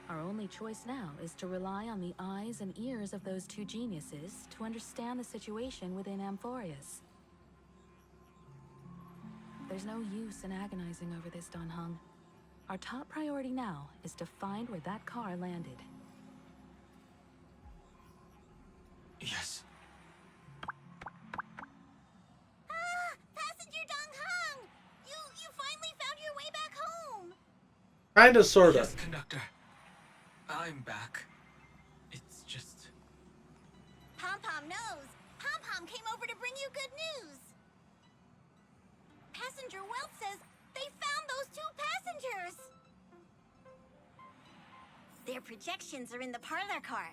Speaker 8: Our only choice now is to rely on the eyes and ears of those two geniuses to understand the situation within Amphorius. There's no use in agonizing over this, Don Hung. Our top priority now is to find where that car landed.
Speaker 5: Yes.
Speaker 4: Passenger Dong Hung! You finally found your way back home!
Speaker 1: Kinda, sorta.
Speaker 5: Yes, conductor. I'm back. It's just...
Speaker 4: Pom-Pom knows. Pom-Pom came over to bring you good news. Passenger Wealth says they found those two passengers. Their projections are in the parlor car.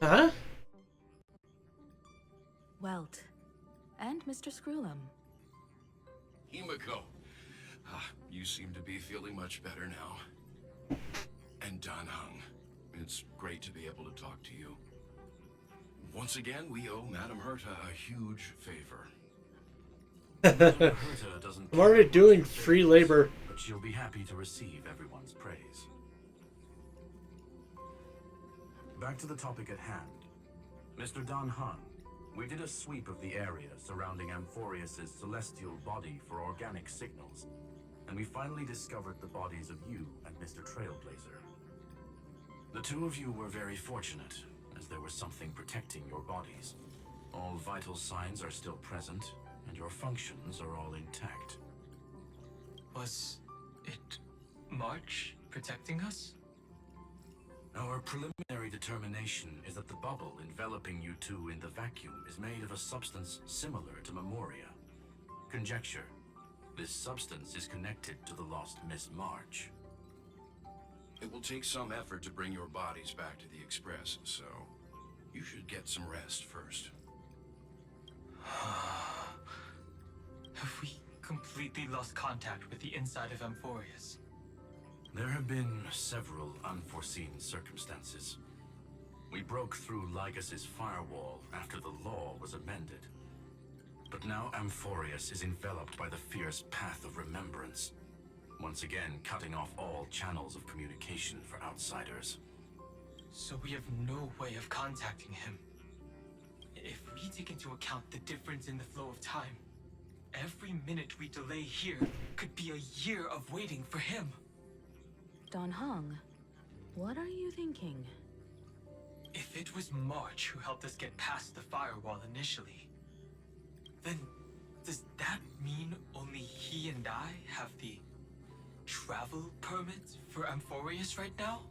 Speaker 1: Huh?
Speaker 8: Welt, and Mr. Screwlum.
Speaker 9: Himiko, you seem to be feeling much better now. And Dan Hung, it's great to be able to talk to you. Once again, we owe Madame Herta a huge favor.
Speaker 7: Madame Herta doesn't
Speaker 1: I'm already
Speaker 7: care
Speaker 1: doing
Speaker 7: much for
Speaker 1: free
Speaker 7: favors,
Speaker 1: labor.
Speaker 7: but she'll be happy to receive everyone's praise. Back to the topic at hand. Mr. Dan Han, we did a sweep of the area surrounding Amphorius's celestial body for organic signals, and we finally discovered the bodies of you and Mr. Trailblazer. The two of you were very fortunate, as there was something protecting your bodies. All vital signs are still present, and your functions are all intact.
Speaker 5: Was it March protecting us?
Speaker 7: Our preliminary determination is that the bubble enveloping you two in the vacuum is made of a substance similar to Memoria. Conjecture: this substance is connected to the lost Miss March.
Speaker 9: It will take some effort to bring your bodies back to the Express, so you should get some rest first.
Speaker 5: Have we completely lost contact with the inside of Amphorius?
Speaker 7: There have been several unforeseen circumstances. We broke through Lygas's firewall after the law was amended. But now Amphorius is enveloped by the fierce path of remembrance, once again cutting off all channels of communication for outsiders.
Speaker 5: So we have no way of contacting him. If we take into account the difference in the flow of time, every minute we delay here could be a year of waiting for him.
Speaker 8: Dan Hung, what are you thinking?
Speaker 5: If it was March who helped us get past the firewall initially, then does that mean only he and I have the travel permit for Amphorius right now?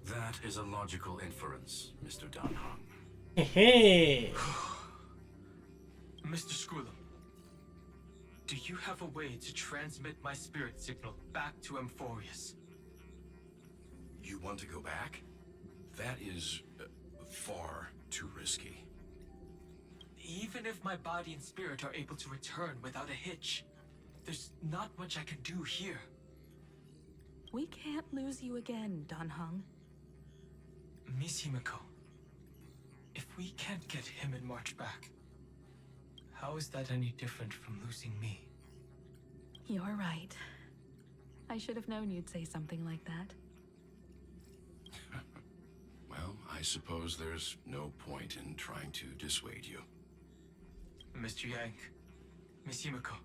Speaker 7: That is a logical inference, Mr. Dan Hung.
Speaker 1: Hey.
Speaker 5: Mr. Screwlum, do you have a way to transmit my spirit signal back to Amphorius?
Speaker 9: You want to go back? That is far too risky.
Speaker 5: Even if my body and spirit are able to return without a hitch, there's not much I can do here.
Speaker 8: We can't lose you again, Dan Hung.
Speaker 5: Miss Himiko, if we can't get him and March back, how is that any different from losing me?
Speaker 8: You're right. I should have known you'd say something like that.
Speaker 9: Well, I suppose there's no point in trying to dissuade you.
Speaker 5: Mr. Yank, Miss Himiko,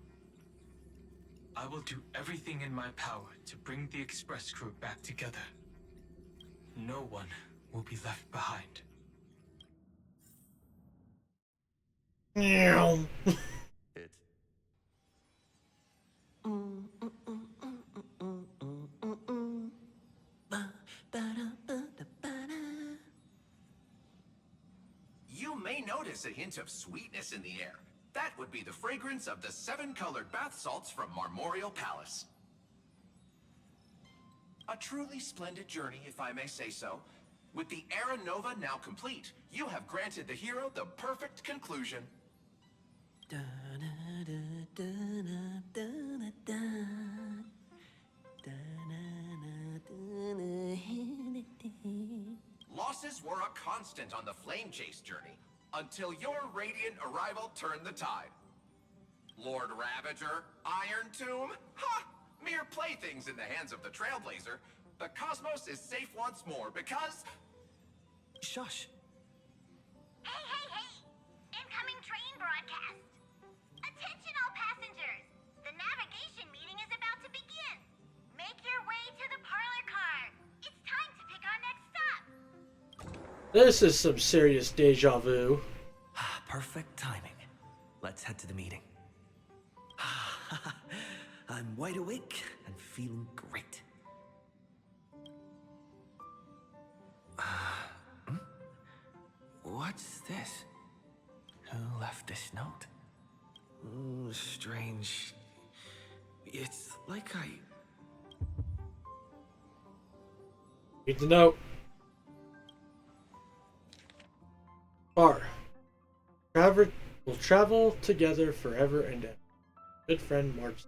Speaker 5: I will do everything in my power to bring the Express crew back together. No one will be left behind.
Speaker 1: Meow.
Speaker 5: It.
Speaker 12: You may notice a hint of sweetness in the air. That would be the fragrance of the 7-colored bath salts from Marmorial Palace. A truly splendid journey, if I may say so. With the Era Nova now complete, you have granted the hero the perfect conclusion. Losses were a constant on the Flame Chase journey, until your radiant arrival turned the tide. Lord Ravager, Iron Tomb, ha! Mere playthings in the hands of the Trailblazer. The cosmos is safe once more because...
Speaker 5: Shush.
Speaker 4: Hey, hey, hey! Incoming train broadcast! Attention all passengers! The navigation meeting is about to begin! Make your way to the parlor car! It's time to pick our next stop!
Speaker 1: This is some serious deja vu.
Speaker 5: Perfect timing. Let's head to the meeting. I'm wide awake and feeling great. What's this? Who left this note? Ooh, strange. It's like I...
Speaker 1: Read the note. Bar. We'll travel together forever and ever. Good friend March.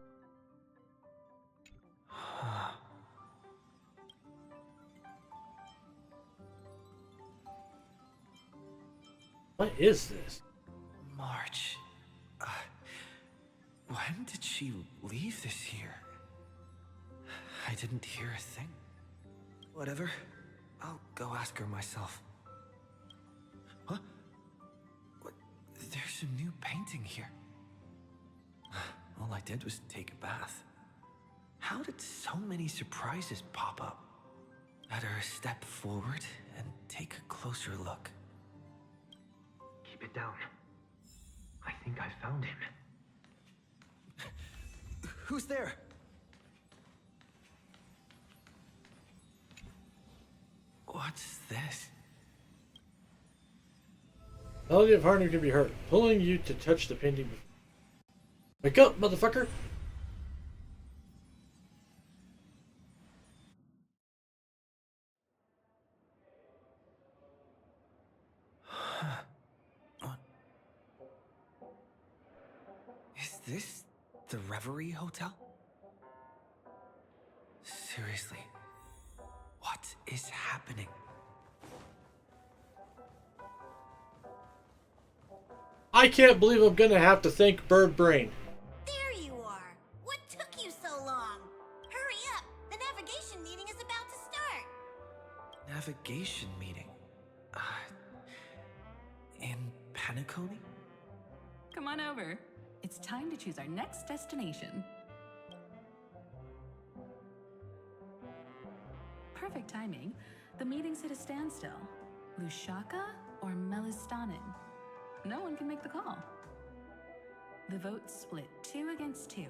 Speaker 1: What is this?
Speaker 5: March. When did she leave this year? I didn't hear a thing. Whatever. I'll go ask her myself. Huh? What? There's a new painting here. All I did was take a bath. How did so many surprises pop up? Better step forward and take a closer look.
Speaker 13: Keep it down. I think I found him.
Speaker 5: Who's there? What's this?
Speaker 1: Melody of Harmony can be heard, pulling you to touch the painting. Wake up, motherfucker!
Speaker 5: Is this the Reverie Hotel? Seriously, what is happening?
Speaker 1: I can't believe I'm gonna have to thank Bird Brain.
Speaker 14: There you are. What took you so long? Hurry up. The navigation meeting is about to start.
Speaker 5: Navigation meeting? In Penacony?
Speaker 8: Come on over. It's time to choose our next destination. Perfect timing. The meeting's at a standstill. Lushaka or Melistanin? No one can make the call. The vote's split 2 against 2.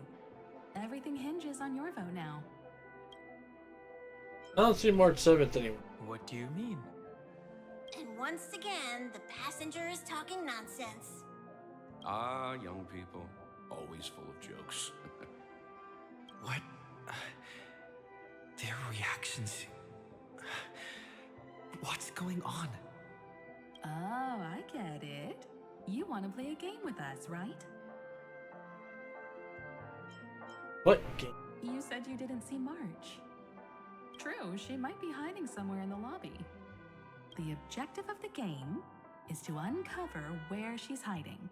Speaker 8: Everything hinges on your vote now.
Speaker 1: I don't see March 7th anywhere.
Speaker 5: What do you mean?
Speaker 14: And once again, the passenger is talking nonsense.
Speaker 9: Ah, young people. Always full of jokes.
Speaker 5: What? Their reactions... What's going on?
Speaker 8: Oh, I get it. You want to play a game with us, right?
Speaker 1: What game?
Speaker 8: You said you didn't see March. True, she might be hiding somewhere in the lobby. The objective of the game is to uncover where she's hiding.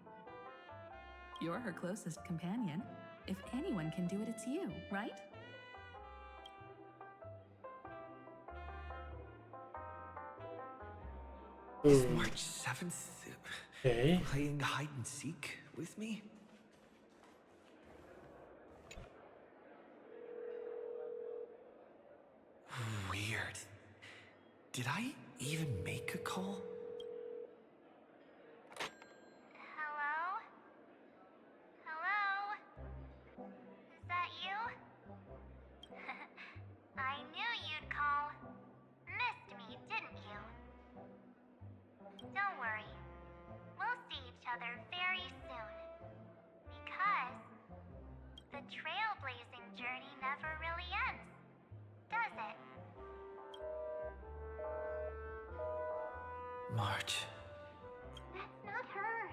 Speaker 8: You're her closest companion. If anyone can do it, it's you, right?
Speaker 5: Is March 7th
Speaker 1: Okay.
Speaker 5: playing hide and seek with me? Weird. Did I even make a call?
Speaker 6: Hello? Hello? Is that you? I knew you'd call. Missed me, didn't you? Don't worry. We'll see each other very soon. Because the trailblazing journey never really ends, does it?
Speaker 5: March.
Speaker 6: That's not her.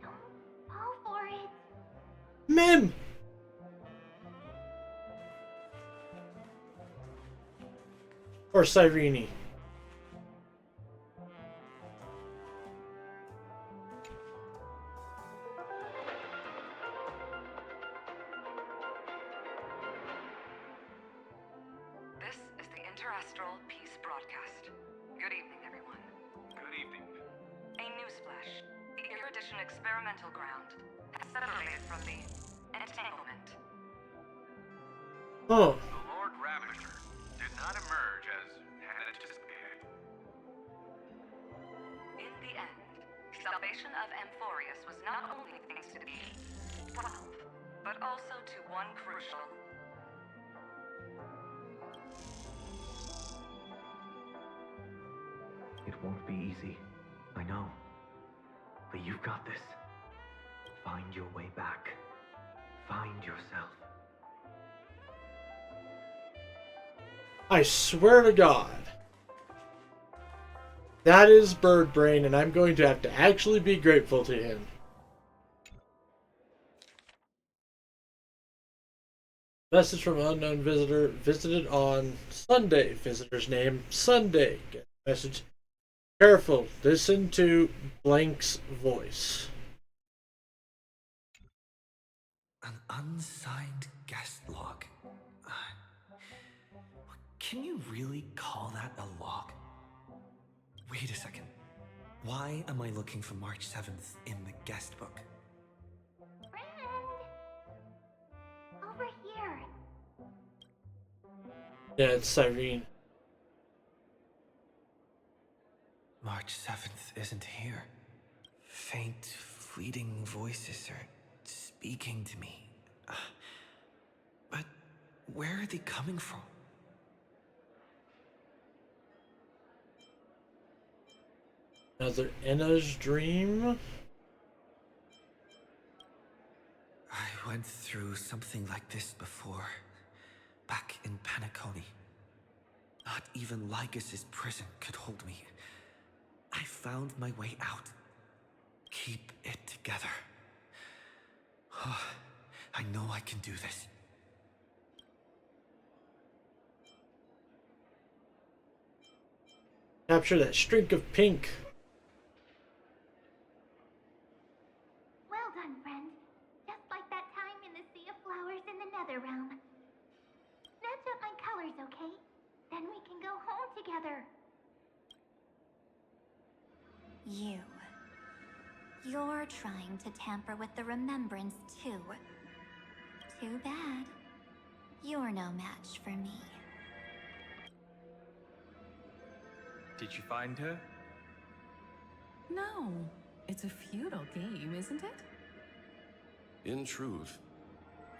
Speaker 6: Don't fall for it.
Speaker 1: Mim! Or Cyrene.
Speaker 15: This is the Interastral Peace Broadcast. Good evening, everyone.
Speaker 13: Good evening.
Speaker 15: A newsflash. The erudition experimental ground has separated from the entanglement.
Speaker 1: Oh.
Speaker 13: The Lord Ravager did not emerge as had anticipated.
Speaker 15: In the end, salvation of Amphorius was not only thanks to the 12, but also to one crucial.
Speaker 13: It won't be easy. I know. But you've got this. Find your way back. Find yourself.
Speaker 1: I swear to God. That is Bird Brain, and I'm going to have to actually be grateful to him. Message from unknown visitor. Visited on Sunday. Visitor's name Sunday. Get message. Careful. Listen to blank's voice.
Speaker 5: An unsigned guest log. Can you really call that a log? Wait a second. Why am I looking for March 7th in the guest book?
Speaker 6: Over here.
Speaker 1: Yeah, it's Cyrene.
Speaker 5: March 7th isn't here. Faint, fleeting voices are speaking to me. But where are they coming from?
Speaker 1: Another Enna's dream?
Speaker 5: I went through something like this before, back in Panaconi. Not even Lycus's prison could hold me. I found my way out. Keep it together. I know I can do this.
Speaker 1: Capture that streak of pink.
Speaker 6: Well done, friend. Just like that time in the Sea of Flowers in the Nether Realm. Match up my colors, okay? Then we can go home together.
Speaker 3: You're trying to tamper with the remembrance too. Too bad. You're no match for me.
Speaker 13: Did you find her?
Speaker 8: No. It's a futile game, isn't it?
Speaker 9: In truth,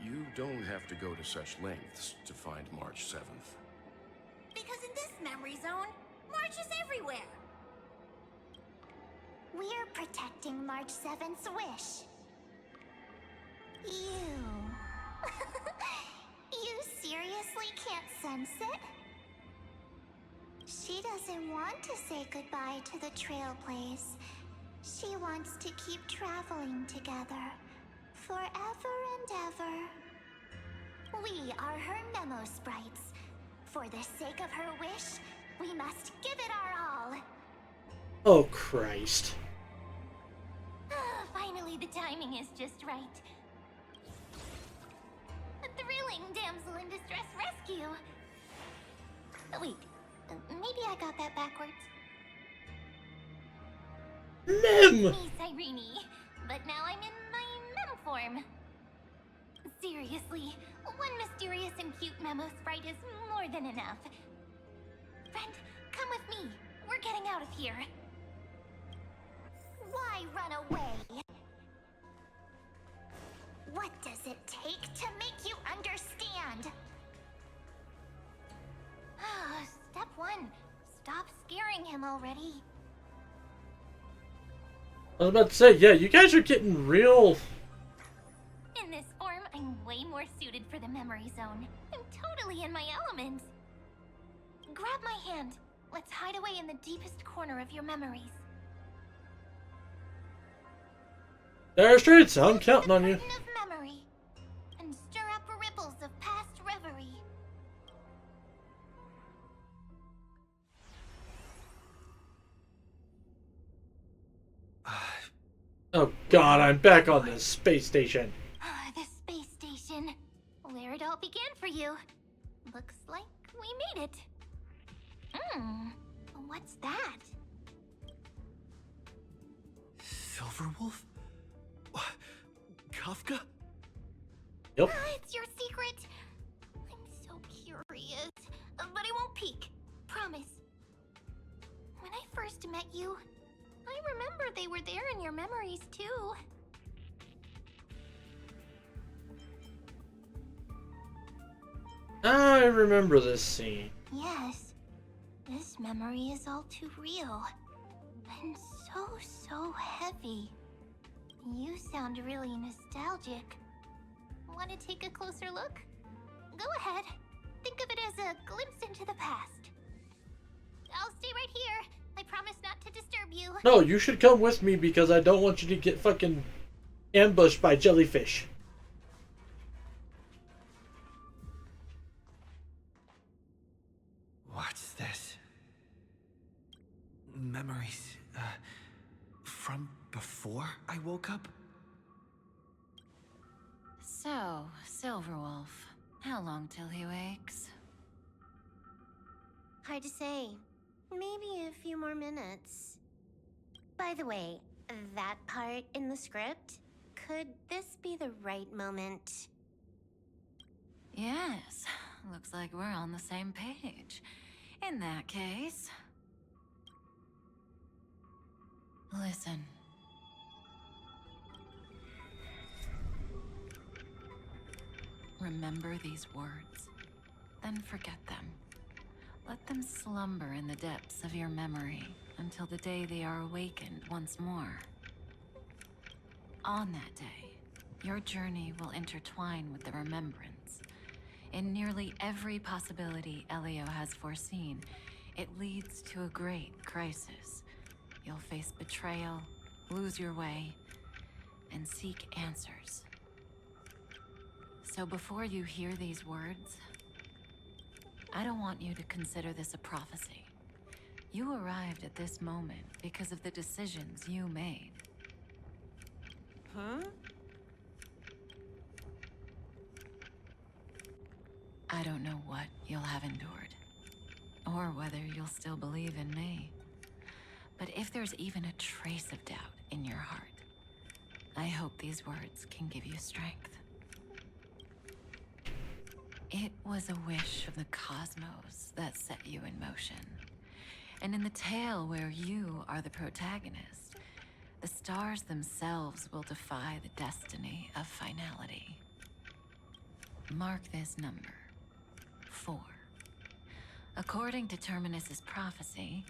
Speaker 9: you don't have to go to such lengths to find March 7th.
Speaker 14: Because in this memory zone, March is everywhere.
Speaker 6: We're protecting March 7th's wish. You... you seriously can't sense it? She doesn't want to say goodbye to the trail place. She wants to keep traveling together. Forever and ever. We are her memo sprites. For the sake of her wish, we must give it our all.
Speaker 1: Oh, Christ.
Speaker 6: Finally, the timing is just right. A thrilling damsel in distress rescue. Wait, maybe I got that backwards.
Speaker 1: Mem!
Speaker 6: Me, Cyrene, but now I'm in my mem form. Seriously, one mysterious and cute memo sprite is more than enough. Friend, come with me. We're getting out of here. Why run away? What does it take to make you understand? Step 1. Stop scaring him already.
Speaker 1: I was about to say, yeah, you guys are getting real.
Speaker 6: In this form, I'm way more suited for the memory zone. I'm totally in my element. Grab my hand. Let's hide away in the deepest corner of your memories.
Speaker 1: Dire Straits, I'm counting on you.
Speaker 6: Of memory, and stir up ripples of past reverie.
Speaker 1: Oh God, I'm back on the space station.
Speaker 6: The space station, where it all began for you. Looks like we made it. What's that?
Speaker 5: Silverwolf? Kafka?
Speaker 1: Yep.
Speaker 6: It's your secret. I'm so curious, but I won't peek. Promise. When I first met you, I remember they were there in your memories too.
Speaker 1: I remember this scene.
Speaker 6: Yes, this memory is all too real. And so heavy. You sound really nostalgic. Want to take a closer look? Go ahead. Think of it as a glimpse into the past. I'll stay right here.
Speaker 14: I promise not to disturb you.
Speaker 1: No, you should come with me because I don't want you to get fucking ambushed by jellyfish.
Speaker 5: What's this? Memories, from before I woke up?
Speaker 10: So, Silverwolf, how long till he wakes?
Speaker 14: Hard to say. Maybe a few more minutes. By the way, that part in the script, could this be the right moment?
Speaker 10: Yes, looks like we're on the same page. In that case... Listen. Remember these words, then forget them. Let them slumber in the depths of your memory until the day they are awakened once more. On that day, your journey will intertwine with the remembrance. In nearly every possibility Elio has foreseen, it leads to a great crisis. You'll face betrayal, lose your way, and seek answers. So before you hear these words, I don't want you to consider this a prophecy. You arrived at this moment because of the decisions you made.
Speaker 14: Huh?
Speaker 10: I don't know what you'll have endured, or whether you'll still believe in me. But if there's even a trace of doubt in your heart, I hope these words can give you strength. It was a wish of the cosmos that set you in motion. And in the tale where you are the protagonist, the stars themselves will defy the destiny of finality. Mark this number, 4. According to Terminus's prophecy,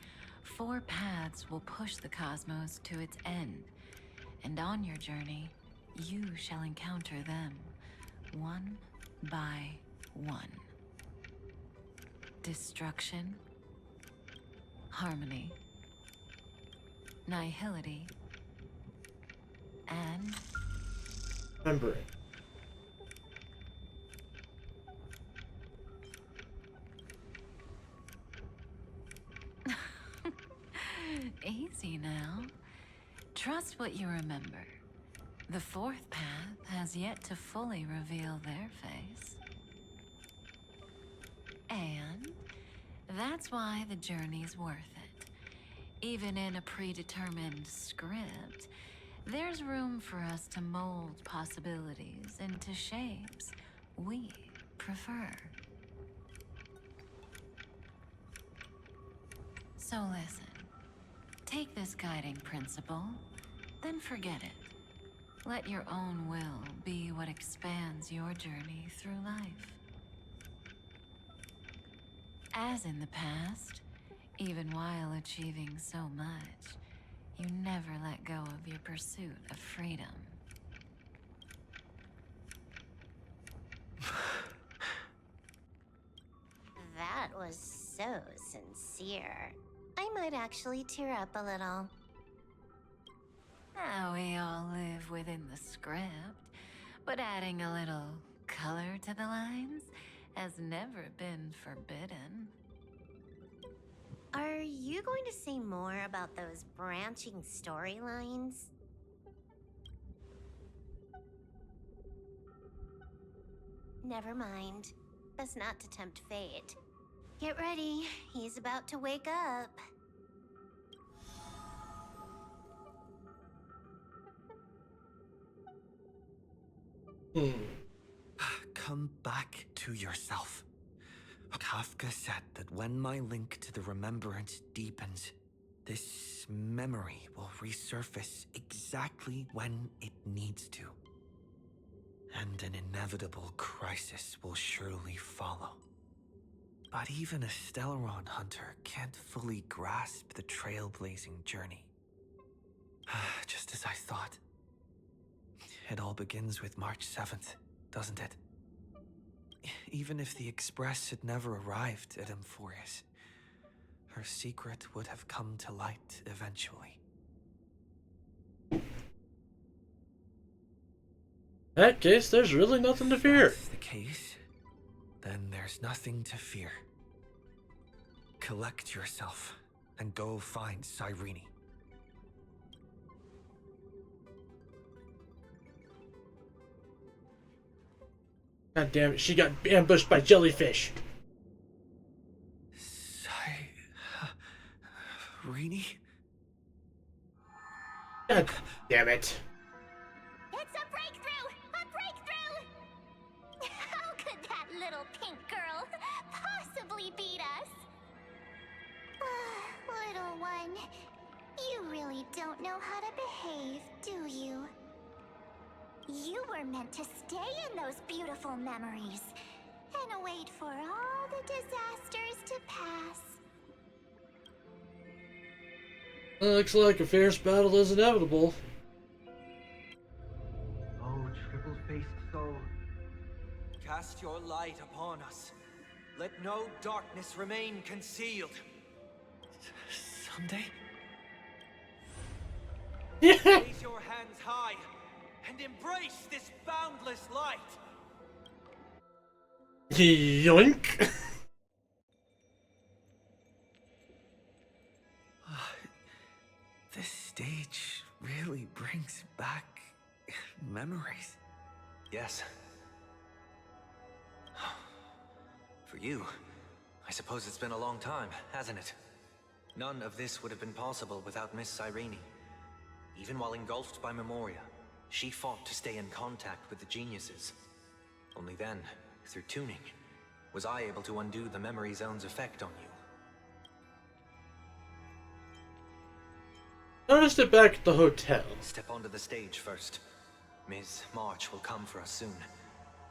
Speaker 10: 4 paths will push the cosmos to its end, and on your journey, you shall encounter them, one by one. Destruction, harmony, nihility, and...
Speaker 1: Remember it.
Speaker 10: Easy now. Trust what you remember. The 4th path has yet to fully reveal their face. And that's why the journey's worth it. Even in a predetermined script, there's room for us to mold possibilities into shapes we prefer. So listen. Take this guiding principle, then forget it. Let your own will be what expands your journey through life. As in the past, even while achieving so much, you never let go of your pursuit of freedom.
Speaker 14: That was so sincere. I might actually tear up a little.
Speaker 10: Now we all live within the script, but adding a little color to the lines has never been forbidden.
Speaker 14: Are you going to say more about those branching storylines? Never mind. Best not to tempt fate. Get ready, he's about to wake up.
Speaker 5: Come back to yourself. Kafka said that when my link to the remembrance deepens, this memory will resurface exactly when it needs to. And an inevitable crisis will surely follow. But even a Stellaron hunter can't fully grasp the trailblazing journey. Just as I thought. It all begins with March 7th, doesn't it? Even if the Express had never arrived at Amphorius, her secret would have come to light eventually.
Speaker 1: In that case, there's really nothing to
Speaker 5: If
Speaker 1: fear.
Speaker 5: that's the case, then there's nothing to fear. Collect yourself and go find Cyrene.
Speaker 1: God damn it, she got ambushed by jellyfish.
Speaker 5: Cyrene?
Speaker 1: God damn it.
Speaker 14: It's a breakthrough! A breakthrough! How could that little pink girl possibly beat us? Little one, you really don't know how to behave, do you? You were meant to stay in those beautiful memories and wait for all the disasters to pass.
Speaker 1: Looks like a fierce battle is inevitable.
Speaker 13: Oh, triple-faced soul.
Speaker 5: Cast your light upon us. Let no darkness remain concealed. Someday? Raise your hands high and embrace this boundless light.
Speaker 1: Yoink.
Speaker 5: This stage really brings back memories. Yes. For you, I suppose it's been a long time, hasn't it? None of this would have been possible without Miss Cyrene. Even while engulfed by Memoria, she fought to stay in contact with the geniuses. Only then, through tuning, was I able to undo the memory zone's effect on you.
Speaker 1: Noticed it back at the hotel.
Speaker 5: Step onto the stage first. Ms. March will come for us soon,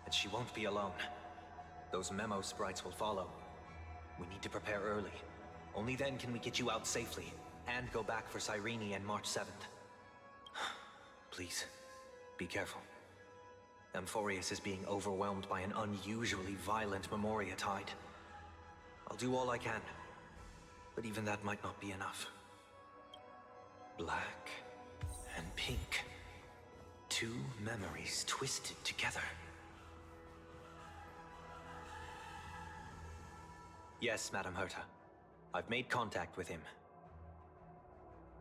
Speaker 5: and she won't be alone. Those memo sprites will follow. We need to prepare early. Only then can we get you out safely, and go back for Cyrene and March 7th. Please, be careful. Amphorius is being overwhelmed by an unusually violent Memoria tide. I'll do all I can, but even that might not be enough. Black and pink. Two memories twisted together. Yes, Madam Herta. I've made contact with him.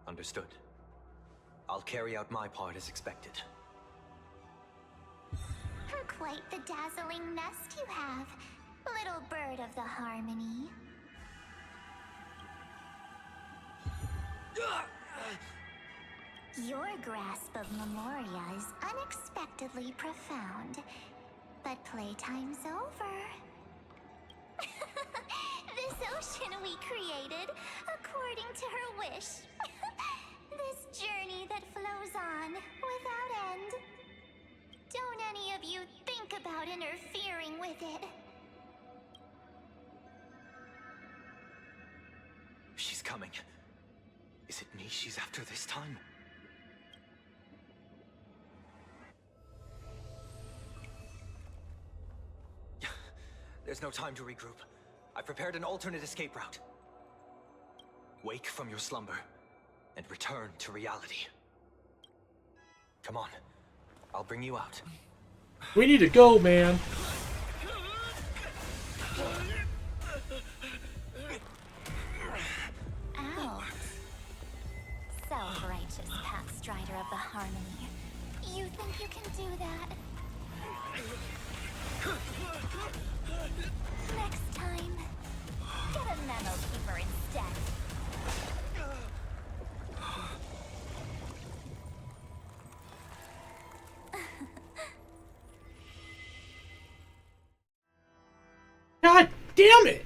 Speaker 5: Understood. I'll carry out my part as expected.
Speaker 14: Quite the dazzling nest you have, little bird of the harmony. Your grasp of Memoria is unexpectedly profound, but playtime's over. This ocean we created according to her wish. This journey that flows on without end. Don't any of you think about interfering with it.
Speaker 5: She's coming. Is it me she's after this time? There's no time to regroup. I've prepared an alternate escape route. Wake from your slumber and return to reality. Come on. I'll bring you out.
Speaker 1: We need to go, man.
Speaker 14: Out. Self-righteous pathstrider of the harmony. You think you can do that? Next time, get a memo keeper instead.
Speaker 1: God damn it!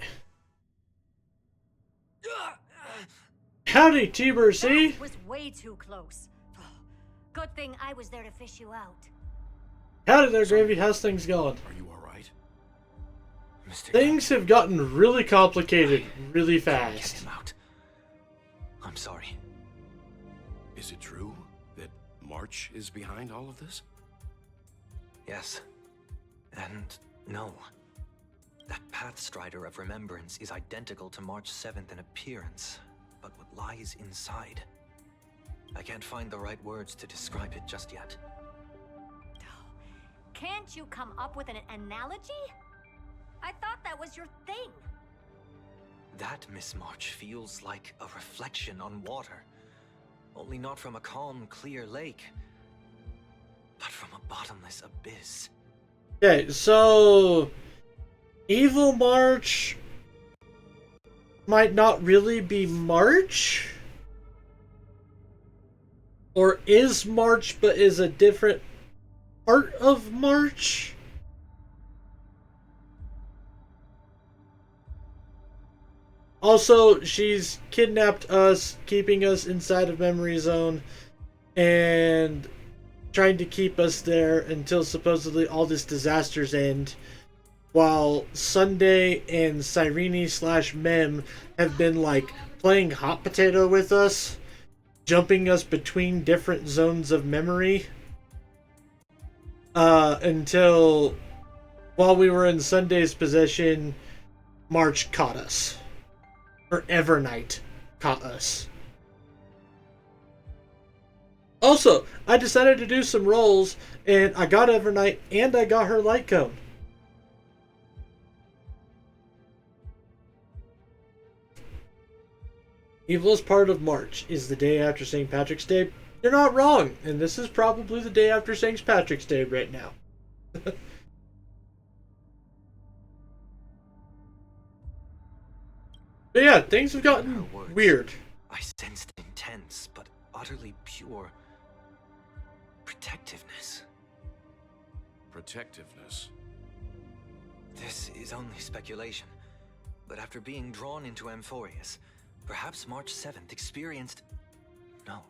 Speaker 1: Howdy, T-Bird-C.
Speaker 4: That was way too close. Good thing I was there to fish you out.
Speaker 1: Howdy there, Gravy. How's things going?
Speaker 9: Are you alright?
Speaker 1: Things have gotten really complicated really fast.
Speaker 5: Get him out. I'm sorry.
Speaker 9: Is it true that March is behind all of this?
Speaker 5: Yes. And no. That Pathstrider of Remembrance is identical to March 7th in appearance, but what lies inside? I can't find the right words to describe it just yet.
Speaker 4: Can't you come up with an analogy? I thought that was your thing.
Speaker 5: That, Miss March, feels like a reflection on water. Only not from a calm, clear lake, but from a bottomless abyss.
Speaker 1: Okay, so Evil March might not really be March, or is March but is a different part of March. Also, she's kidnapped us, keeping us inside of Memory Zone, and trying to keep us there until supposedly all this disasters end. While Sunday and Cyrene / Mem have been like playing hot potato with us, jumping us between different zones of memory. Until while we were in Sunday's possession, March caught us. Or Evernight caught us. Also, I decided to do some rolls, and I got Evernight, and I got her light cone. Evilest part of March is the day after St. Patrick's Day. You're not wrong, and this is probably the day after St. Patrick's Day right now. But yeah, things have gotten weird.
Speaker 5: I sensed intense, but utterly pure protectiveness.
Speaker 9: Protectiveness?
Speaker 5: This is only speculation, but after being drawn into Amphorius, perhaps March 7th experienced... No,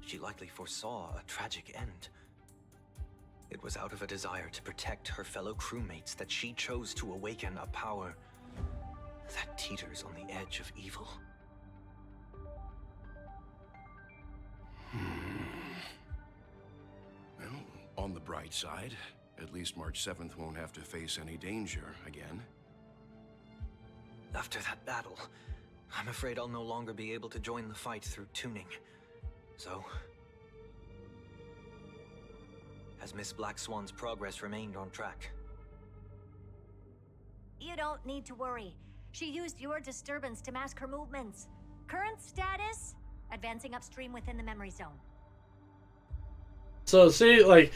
Speaker 5: she likely foresaw a tragic end. It was out of a desire to protect her fellow crewmates that she chose to awaken a power that teeters on the edge of evil.
Speaker 9: Well, on the bright side, at least March 7th won't have to face any danger again.
Speaker 5: After that battle, I'm afraid I'll no longer be able to join the fight through tuning. So, has Miss Black Swan's progress remained on track?
Speaker 4: You don't need to worry. She used your disturbance to mask her movements. Current status? Advancing upstream within the memory zone.
Speaker 1: So see, like,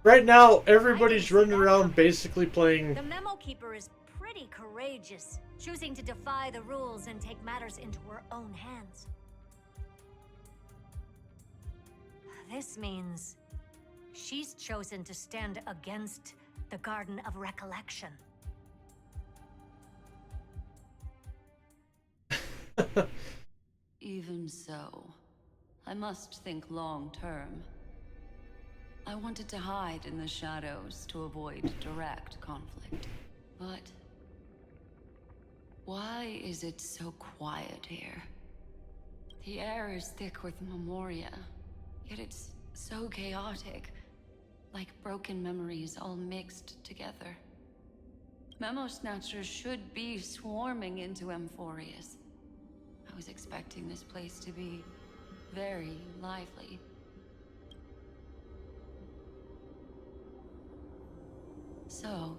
Speaker 1: right now, everybody's running around basically playing...
Speaker 4: The Memo Keeper is pretty courageous, choosing to defy the rules and take matters into her own hands. This means she's chosen to stand against the Garden of Recollection.
Speaker 10: Even so, I must think long term. I wanted to hide in the shadows to avoid direct conflict. But why is it so quiet here? The air is thick with memoria, yet it's so chaotic, like broken memories all mixed together. Memo Snatchers should be swarming into Amphorius. I was expecting this place to be very lively. So,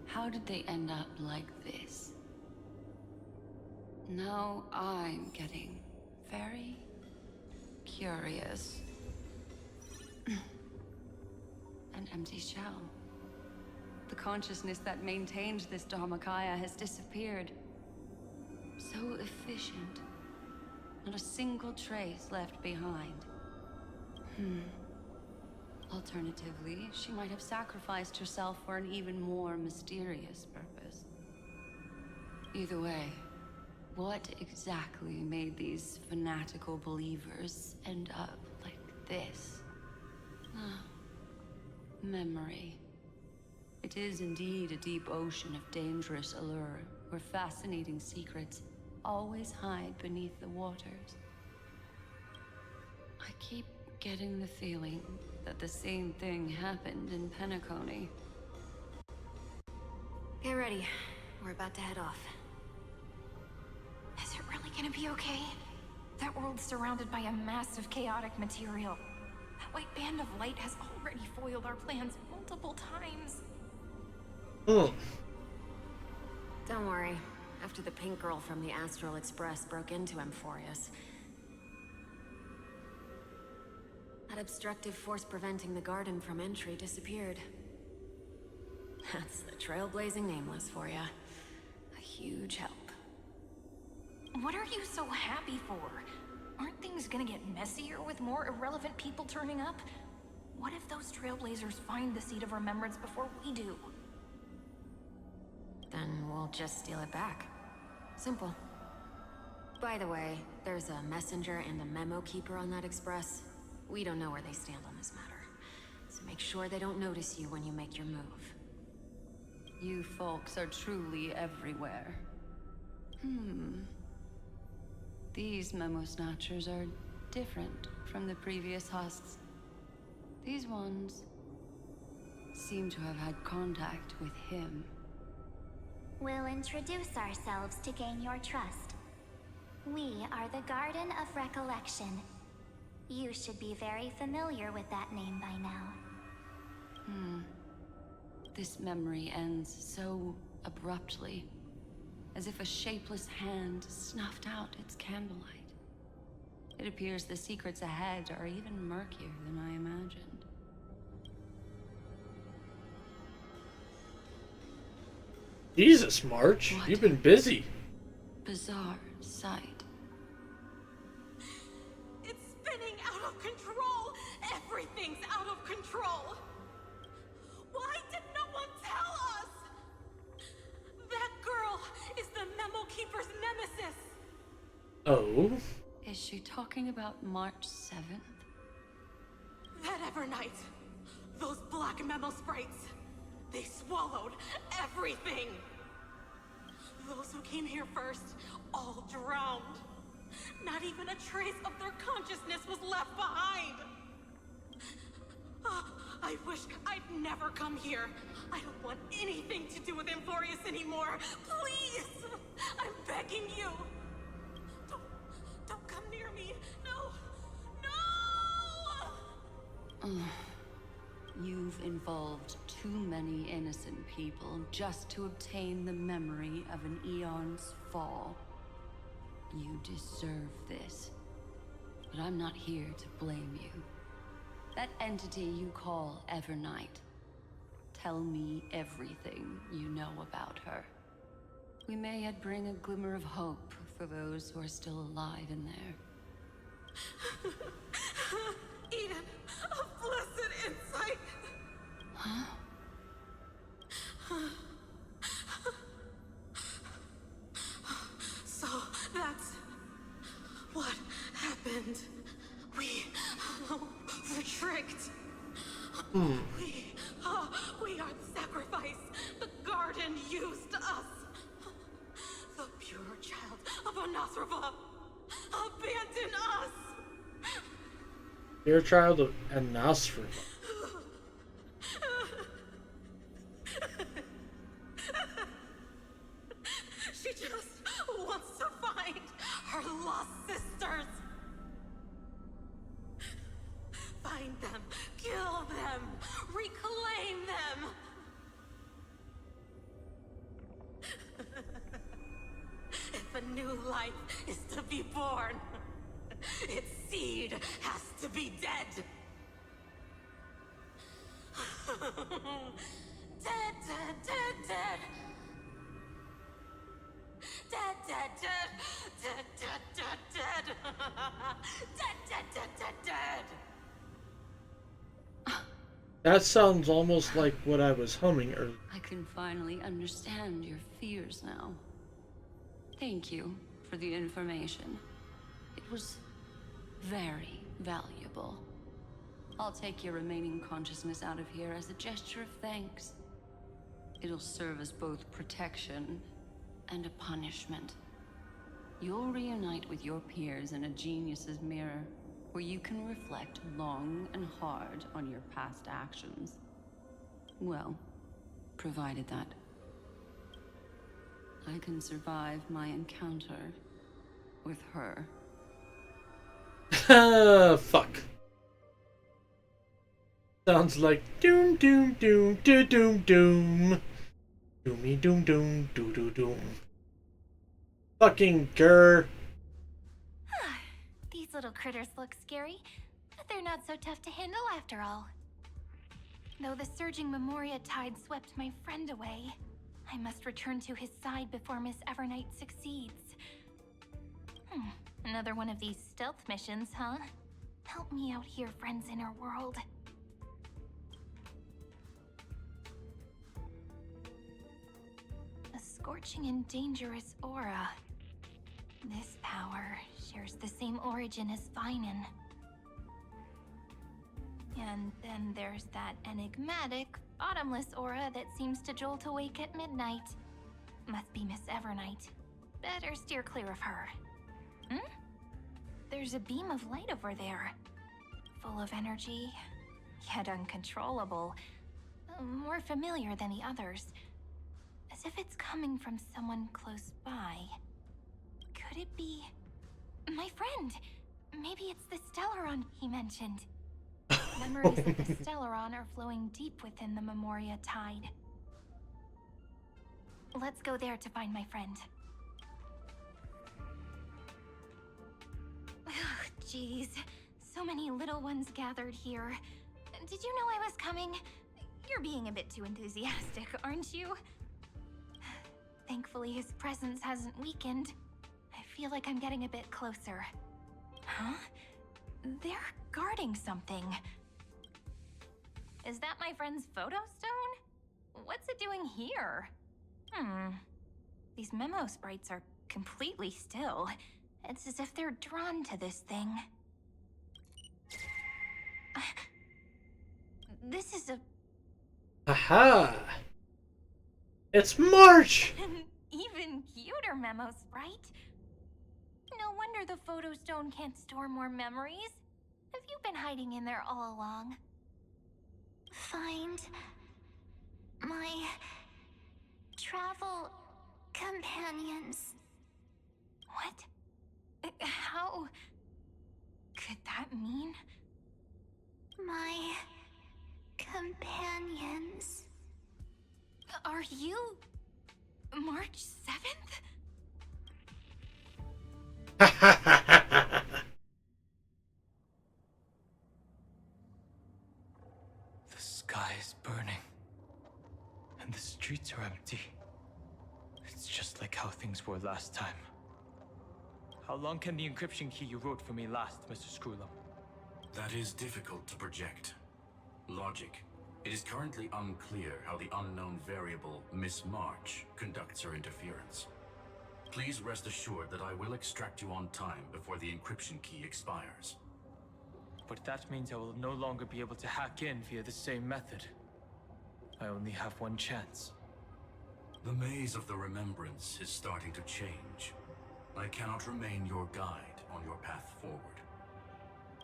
Speaker 10: how did they end up like this? Now I'm getting very curious. An empty shell. The consciousness that maintained this Dharmakaya has disappeared. So efficient. Not a single trace left behind. Alternatively, she might have sacrificed herself for an even more mysterious purpose. Either way, what exactly made these fanatical believers end up like this? Memory. It is indeed a deep ocean of dangerous allure, where fascinating secrets always hide beneath the waters. I keep getting the feeling that the same thing happened in Penacony.
Speaker 16: Get ready. We're about to head off.
Speaker 6: Is it really gonna be okay? That world's surrounded by a massive chaotic material. That white band of light has already foiled our plans multiple times.
Speaker 1: Oh.
Speaker 16: Don't worry. After the pink girl from the Astral Express broke into Amphorius, that obstructive force preventing the garden from entry disappeared. That's the trailblazing nameless for ya. A huge help.
Speaker 6: What are you so happy for? Aren't things gonna get messier with more irrelevant people turning up? What if those trailblazers find the Seed of Remembrance before we do?
Speaker 16: Then we'll just steal it back. Simple. By the way, there's a messenger and a memo keeper on that express. We don't know where they stand on this matter. So make sure they don't notice you when you make your move.
Speaker 10: You folks are truly everywhere. These memo snatchers are different from the previous husks. These ones seem to have had contact with him.
Speaker 14: We'll introduce ourselves to gain your trust. We are the Garden of Recollection. You should be very familiar with that name by now.
Speaker 10: This memory ends so abruptly, as if a shapeless hand snuffed out its candlelight. It appears the secrets ahead are even murkier than I imagined.
Speaker 1: Jesus, March, you've been busy.
Speaker 10: Bizarre sight.
Speaker 11: It's spinning out of control! Everything's out of control! Why did no one tell us? That girl is the Memo Keeper's nemesis!
Speaker 1: Oh?
Speaker 10: Is she talking about March 7th?
Speaker 11: That Evernight, those black memo sprites, they swallowed everything! Those who came here first all drowned. Not even a trace of their consciousness was left behind! I wish I'd never come here. I don't want anything to do with Amphorius anymore. Please! I'm begging you! Don't come near me! No! No!
Speaker 10: You've involved too many innocent people just to obtain the memory of an eon's fall. You deserve this. But I'm not here to blame you. That entity you call Evernight. Tell me everything you know about her. We may yet bring a glimmer of hope for those who are still alive in there.
Speaker 11: Eden, a blessed insight!
Speaker 10: Huh?
Speaker 11: So that's what happened. We were tricked. We are the sacrifice. The garden used us. The pure child of Anasrava abandoned us.
Speaker 1: You're a child of Anasrava.
Speaker 11: She just wants to find her lost sisters. Find them, kill them, reclaim them. If a new life is to be born, its seed has to be dead. Dead, dead, dead, dead. Dead, dead, dead. Dead, dead, dead, dead. Dead, dead, dead, dead, dead.
Speaker 1: That sounds almost like what I was humming earlier.
Speaker 10: I can finally understand your fears now. Thank you for the information. It was very valuable. I'll take your remaining consciousness out of here as a gesture of thanks. It'll serve as both protection and a punishment. You'll reunite with your peers in a genius's mirror, where you can reflect long and hard on your past actions. Well, provided that I can survive my encounter with her.
Speaker 1: Fuck. Sounds like doom doom doom doom doom doom. Doomy doom doom doo doo doom. Fucking grr.
Speaker 6: These little critters look scary, but they're not so tough to handle after all. Though the surging Memoria tide swept my friend away, I must return to his side before Miss Evernight succeeds. Another one of these stealth missions, huh? Help me out here, friends in our world. A scorching and dangerous aura. This power shares the same origin as Vinen. And then there's that enigmatic, bottomless aura that seems to jolt awake at midnight. Must be Miss Evernight. Better steer clear of her. There's a beam of light over there. Full of energy, yet uncontrollable. More familiar than the others. As if it's coming from someone close by. Could it be... my friend? Maybe it's the Stellaron he mentioned. Memories of the Stellaron are flowing deep within the Memoria tide. Let's go there to find my friend. Jeez, so many little ones gathered here. Did you know I was coming? You're being a bit too enthusiastic, aren't you? Thankfully, his presence hasn't weakened. I feel like I'm getting a bit closer. Huh? They're guarding something. Is that my friend's photo stone? What's it doing here? These memo sprites are completely still. It's as if they're drawn to this thing. This is a...
Speaker 1: Aha! It's March!
Speaker 6: even cuter memo sprite. No wonder the photo stone can't store more memories. Have you been hiding in there all along?
Speaker 14: Find my travel companions.
Speaker 6: What? How could that mean?
Speaker 14: My companions.
Speaker 6: Are you March 7th?
Speaker 5: The sky is burning, and the streets are empty. It's just like how things were last time. How long can the encryption key you wrote for me last, Mr. Screwlum?
Speaker 7: That is difficult to project. Logic. It is currently unclear how the unknown variable, Miss March, conducts her interference. Please rest assured that I will extract you on time before the encryption key expires.
Speaker 5: But that means I will no longer be able to hack in via the same method. I only have one chance.
Speaker 7: The maze of the Remembrance is starting to change. I cannot remain your guide on your path forward.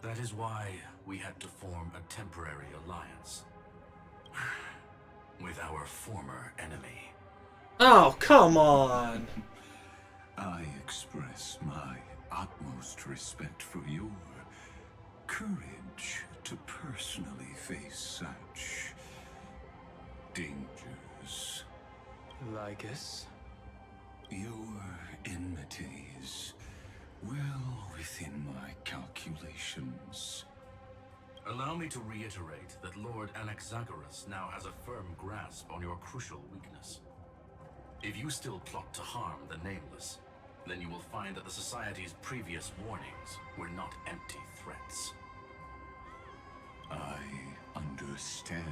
Speaker 7: That is why we had to form a temporary alliance with our former enemy.
Speaker 1: Oh, come on!
Speaker 2: I express my utmost respect for your courage to personally face such dangers.
Speaker 5: Lygus?
Speaker 2: Your enmities, well within my calculations.
Speaker 7: Allow me to reiterate that Lord Anaxagoras now has a firm grasp on your crucial weakness. If you still plot to harm the Nameless, then you will find that the Society's previous warnings were not empty threats.
Speaker 2: I understand.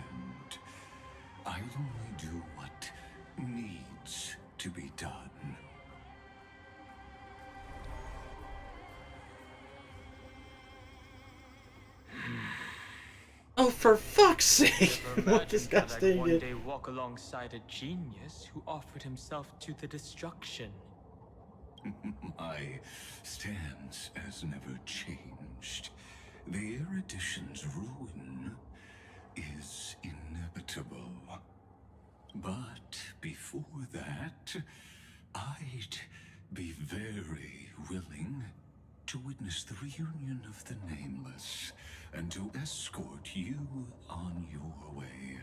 Speaker 2: I'll only do what needs to be done.
Speaker 1: Oh, for fuck's sake! What disgusting!
Speaker 5: That I'd one day walk alongside a genius who offered himself to the destruction.
Speaker 2: My stance has never changed. The Erudition's ruin is inevitable. But before that, I I'd be very willing to witness the reunion of the Nameless and to escort you on your way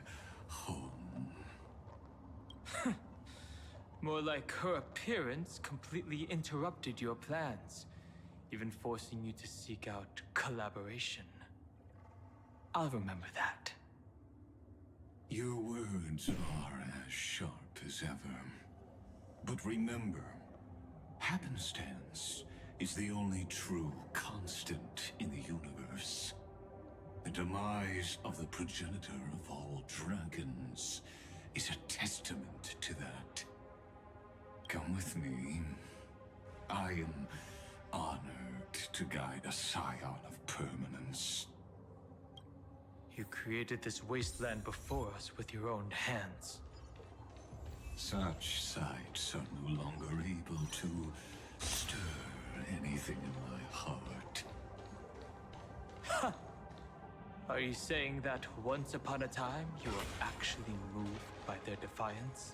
Speaker 2: home.
Speaker 17: More like her appearance completely interrupted your plans, even forcing you to seek out collaboration. I'll remember that.
Speaker 2: Your words are as sharp as ever. But remember, happenstance is the only true constant in the universe. The demise of the progenitor of all dragons is a testament to that. Come with me. I am honored to guide a scion of permanence.
Speaker 17: You created this wasteland before us with your own hands.
Speaker 2: Such sights are no longer able to stir anything in my heart.
Speaker 17: Ha! Are you saying that once upon a time you were actually moved by their defiance?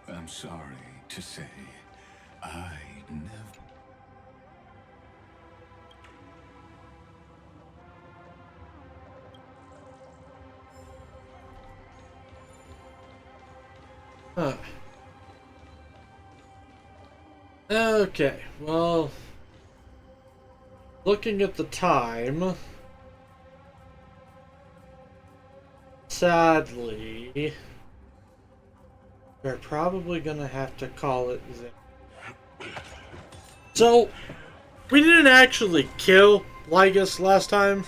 Speaker 2: I'm sorry to say, I never...
Speaker 1: Huh. Okay, well, looking at the time, sadly, we're probably gonna have to call it there. So, we didn't actually kill Lygus last time.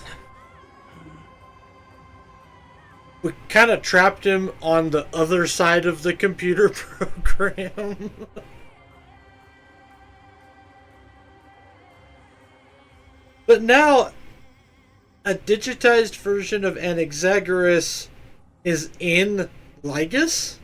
Speaker 1: We kind of trapped him on the other side of the computer program. But now, a digitized version of Anaxagoras is in Lygus?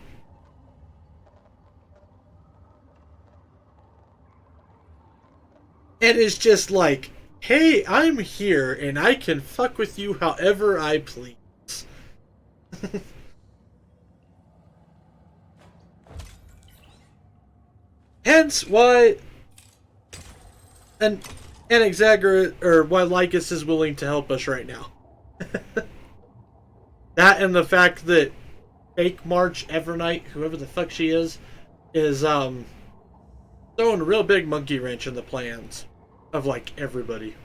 Speaker 1: And it's just like, hey, I'm here and I can fuck with you however I please. Hence why an Anaxagoras, or why Lycus is willing to help us right now. That and the fact that Fake March Evernight, whoever the fuck she is throwing a real big monkey wrench in the plans of like everybody.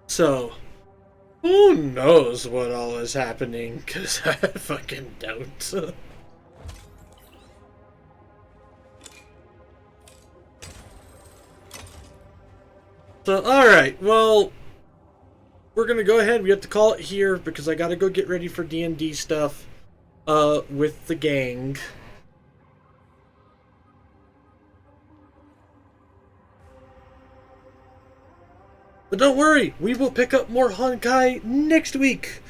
Speaker 1: So, who knows what all is happening, because I fucking don't. So, alright, well, we're going to go ahead. We have to call it here, because I got to go get ready for D&D stuff with the gang. But don't worry, we will pick up more Honkai next week.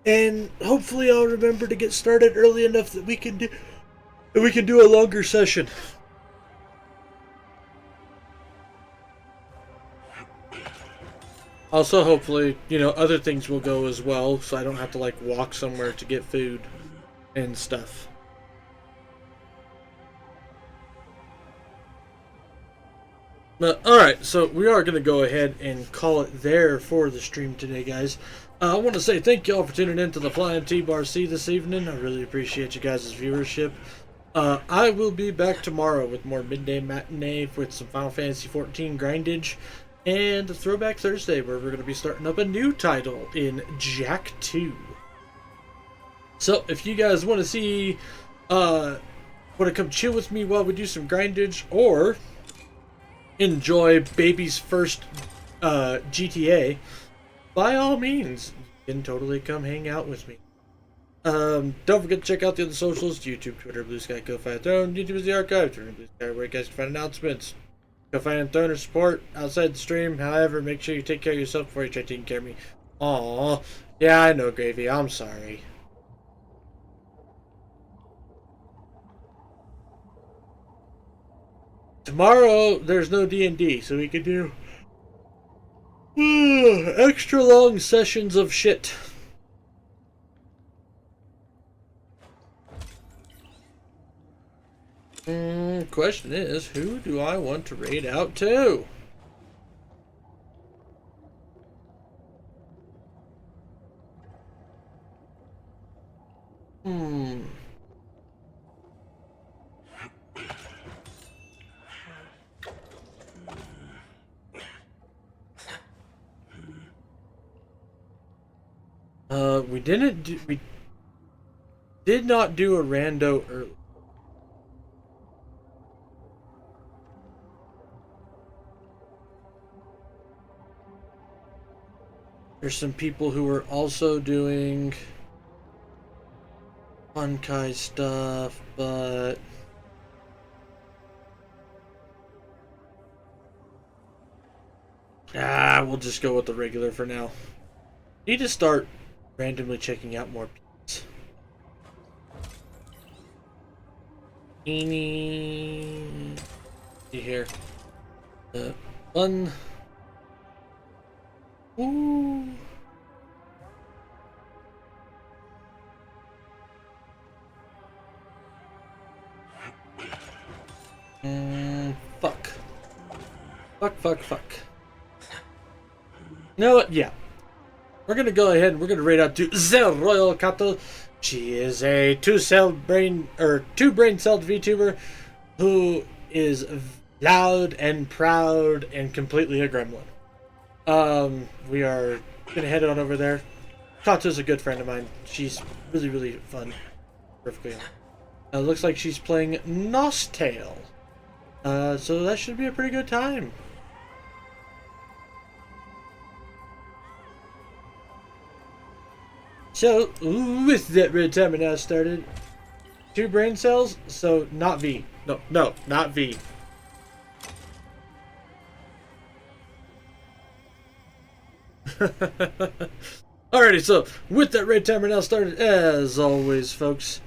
Speaker 1: And hopefully I'll remember to get started early enough that we can do a longer session. Also, hopefully, other things will go as well, so I don't have to like walk somewhere to get food and stuff. Alright, so we are going to go ahead and call it there for the stream today, guys. I want to say thank you all for tuning in to the Flying T-Bar C this evening. I really appreciate you guys' viewership. I will be back tomorrow with more Midday Matinee with some Final Fantasy XIV grindage and a Throwback Thursday where we're going to be starting up a new title in Jack 2. So if you guys want to see, want to come chill with me while we do some grindage, or enjoy baby's first GTA, by all means, you can totally come hang out with me. Don't forget to check out the other socials: YouTube, Twitter, Blue Sky, Ko-Fi, and Throne. YouTube is the archive. Twitter, Blue Sky, where you guys can find announcements. Ko-Fi and Throne or support outside the stream. However, make sure you take care of yourself before you try taking care of me. Aww. Yeah, I know, Gravy. I'm sorry. Tomorrow, there's no D&D, so we can do Extra long sessions of shit. Question is, who do I want to raid out to? We did not do a rando early. There's some people who are also doing Honkai stuff, but we'll just go with the regular for now. Need to start randomly checking out more peeps. See here. One. Ooh. Fuck. Fuck. You know what? Yeah. We're gonna go ahead and we're gonna raid out to Zell Royal Kato. She is a two-brain celled VTuber who is loud and proud and completely a gremlin. We are gonna head on over there. Kato's a good friend of mine. She's really fun. Perfectly. Looks like she's playing Nostale. So that should be a pretty good time. So, with that red timer now started, 2 brain cells, so not V. No, not V. Alrighty, so with that red timer now started, as always, folks,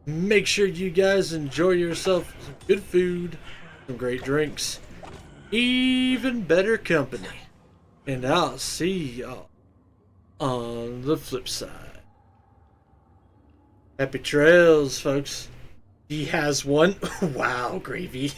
Speaker 1: make sure you guys enjoy yourself some good food, some great drinks, even better company. And I'll see y'all on the flip side. Happy trails, folks. He has one. Wow, gravy.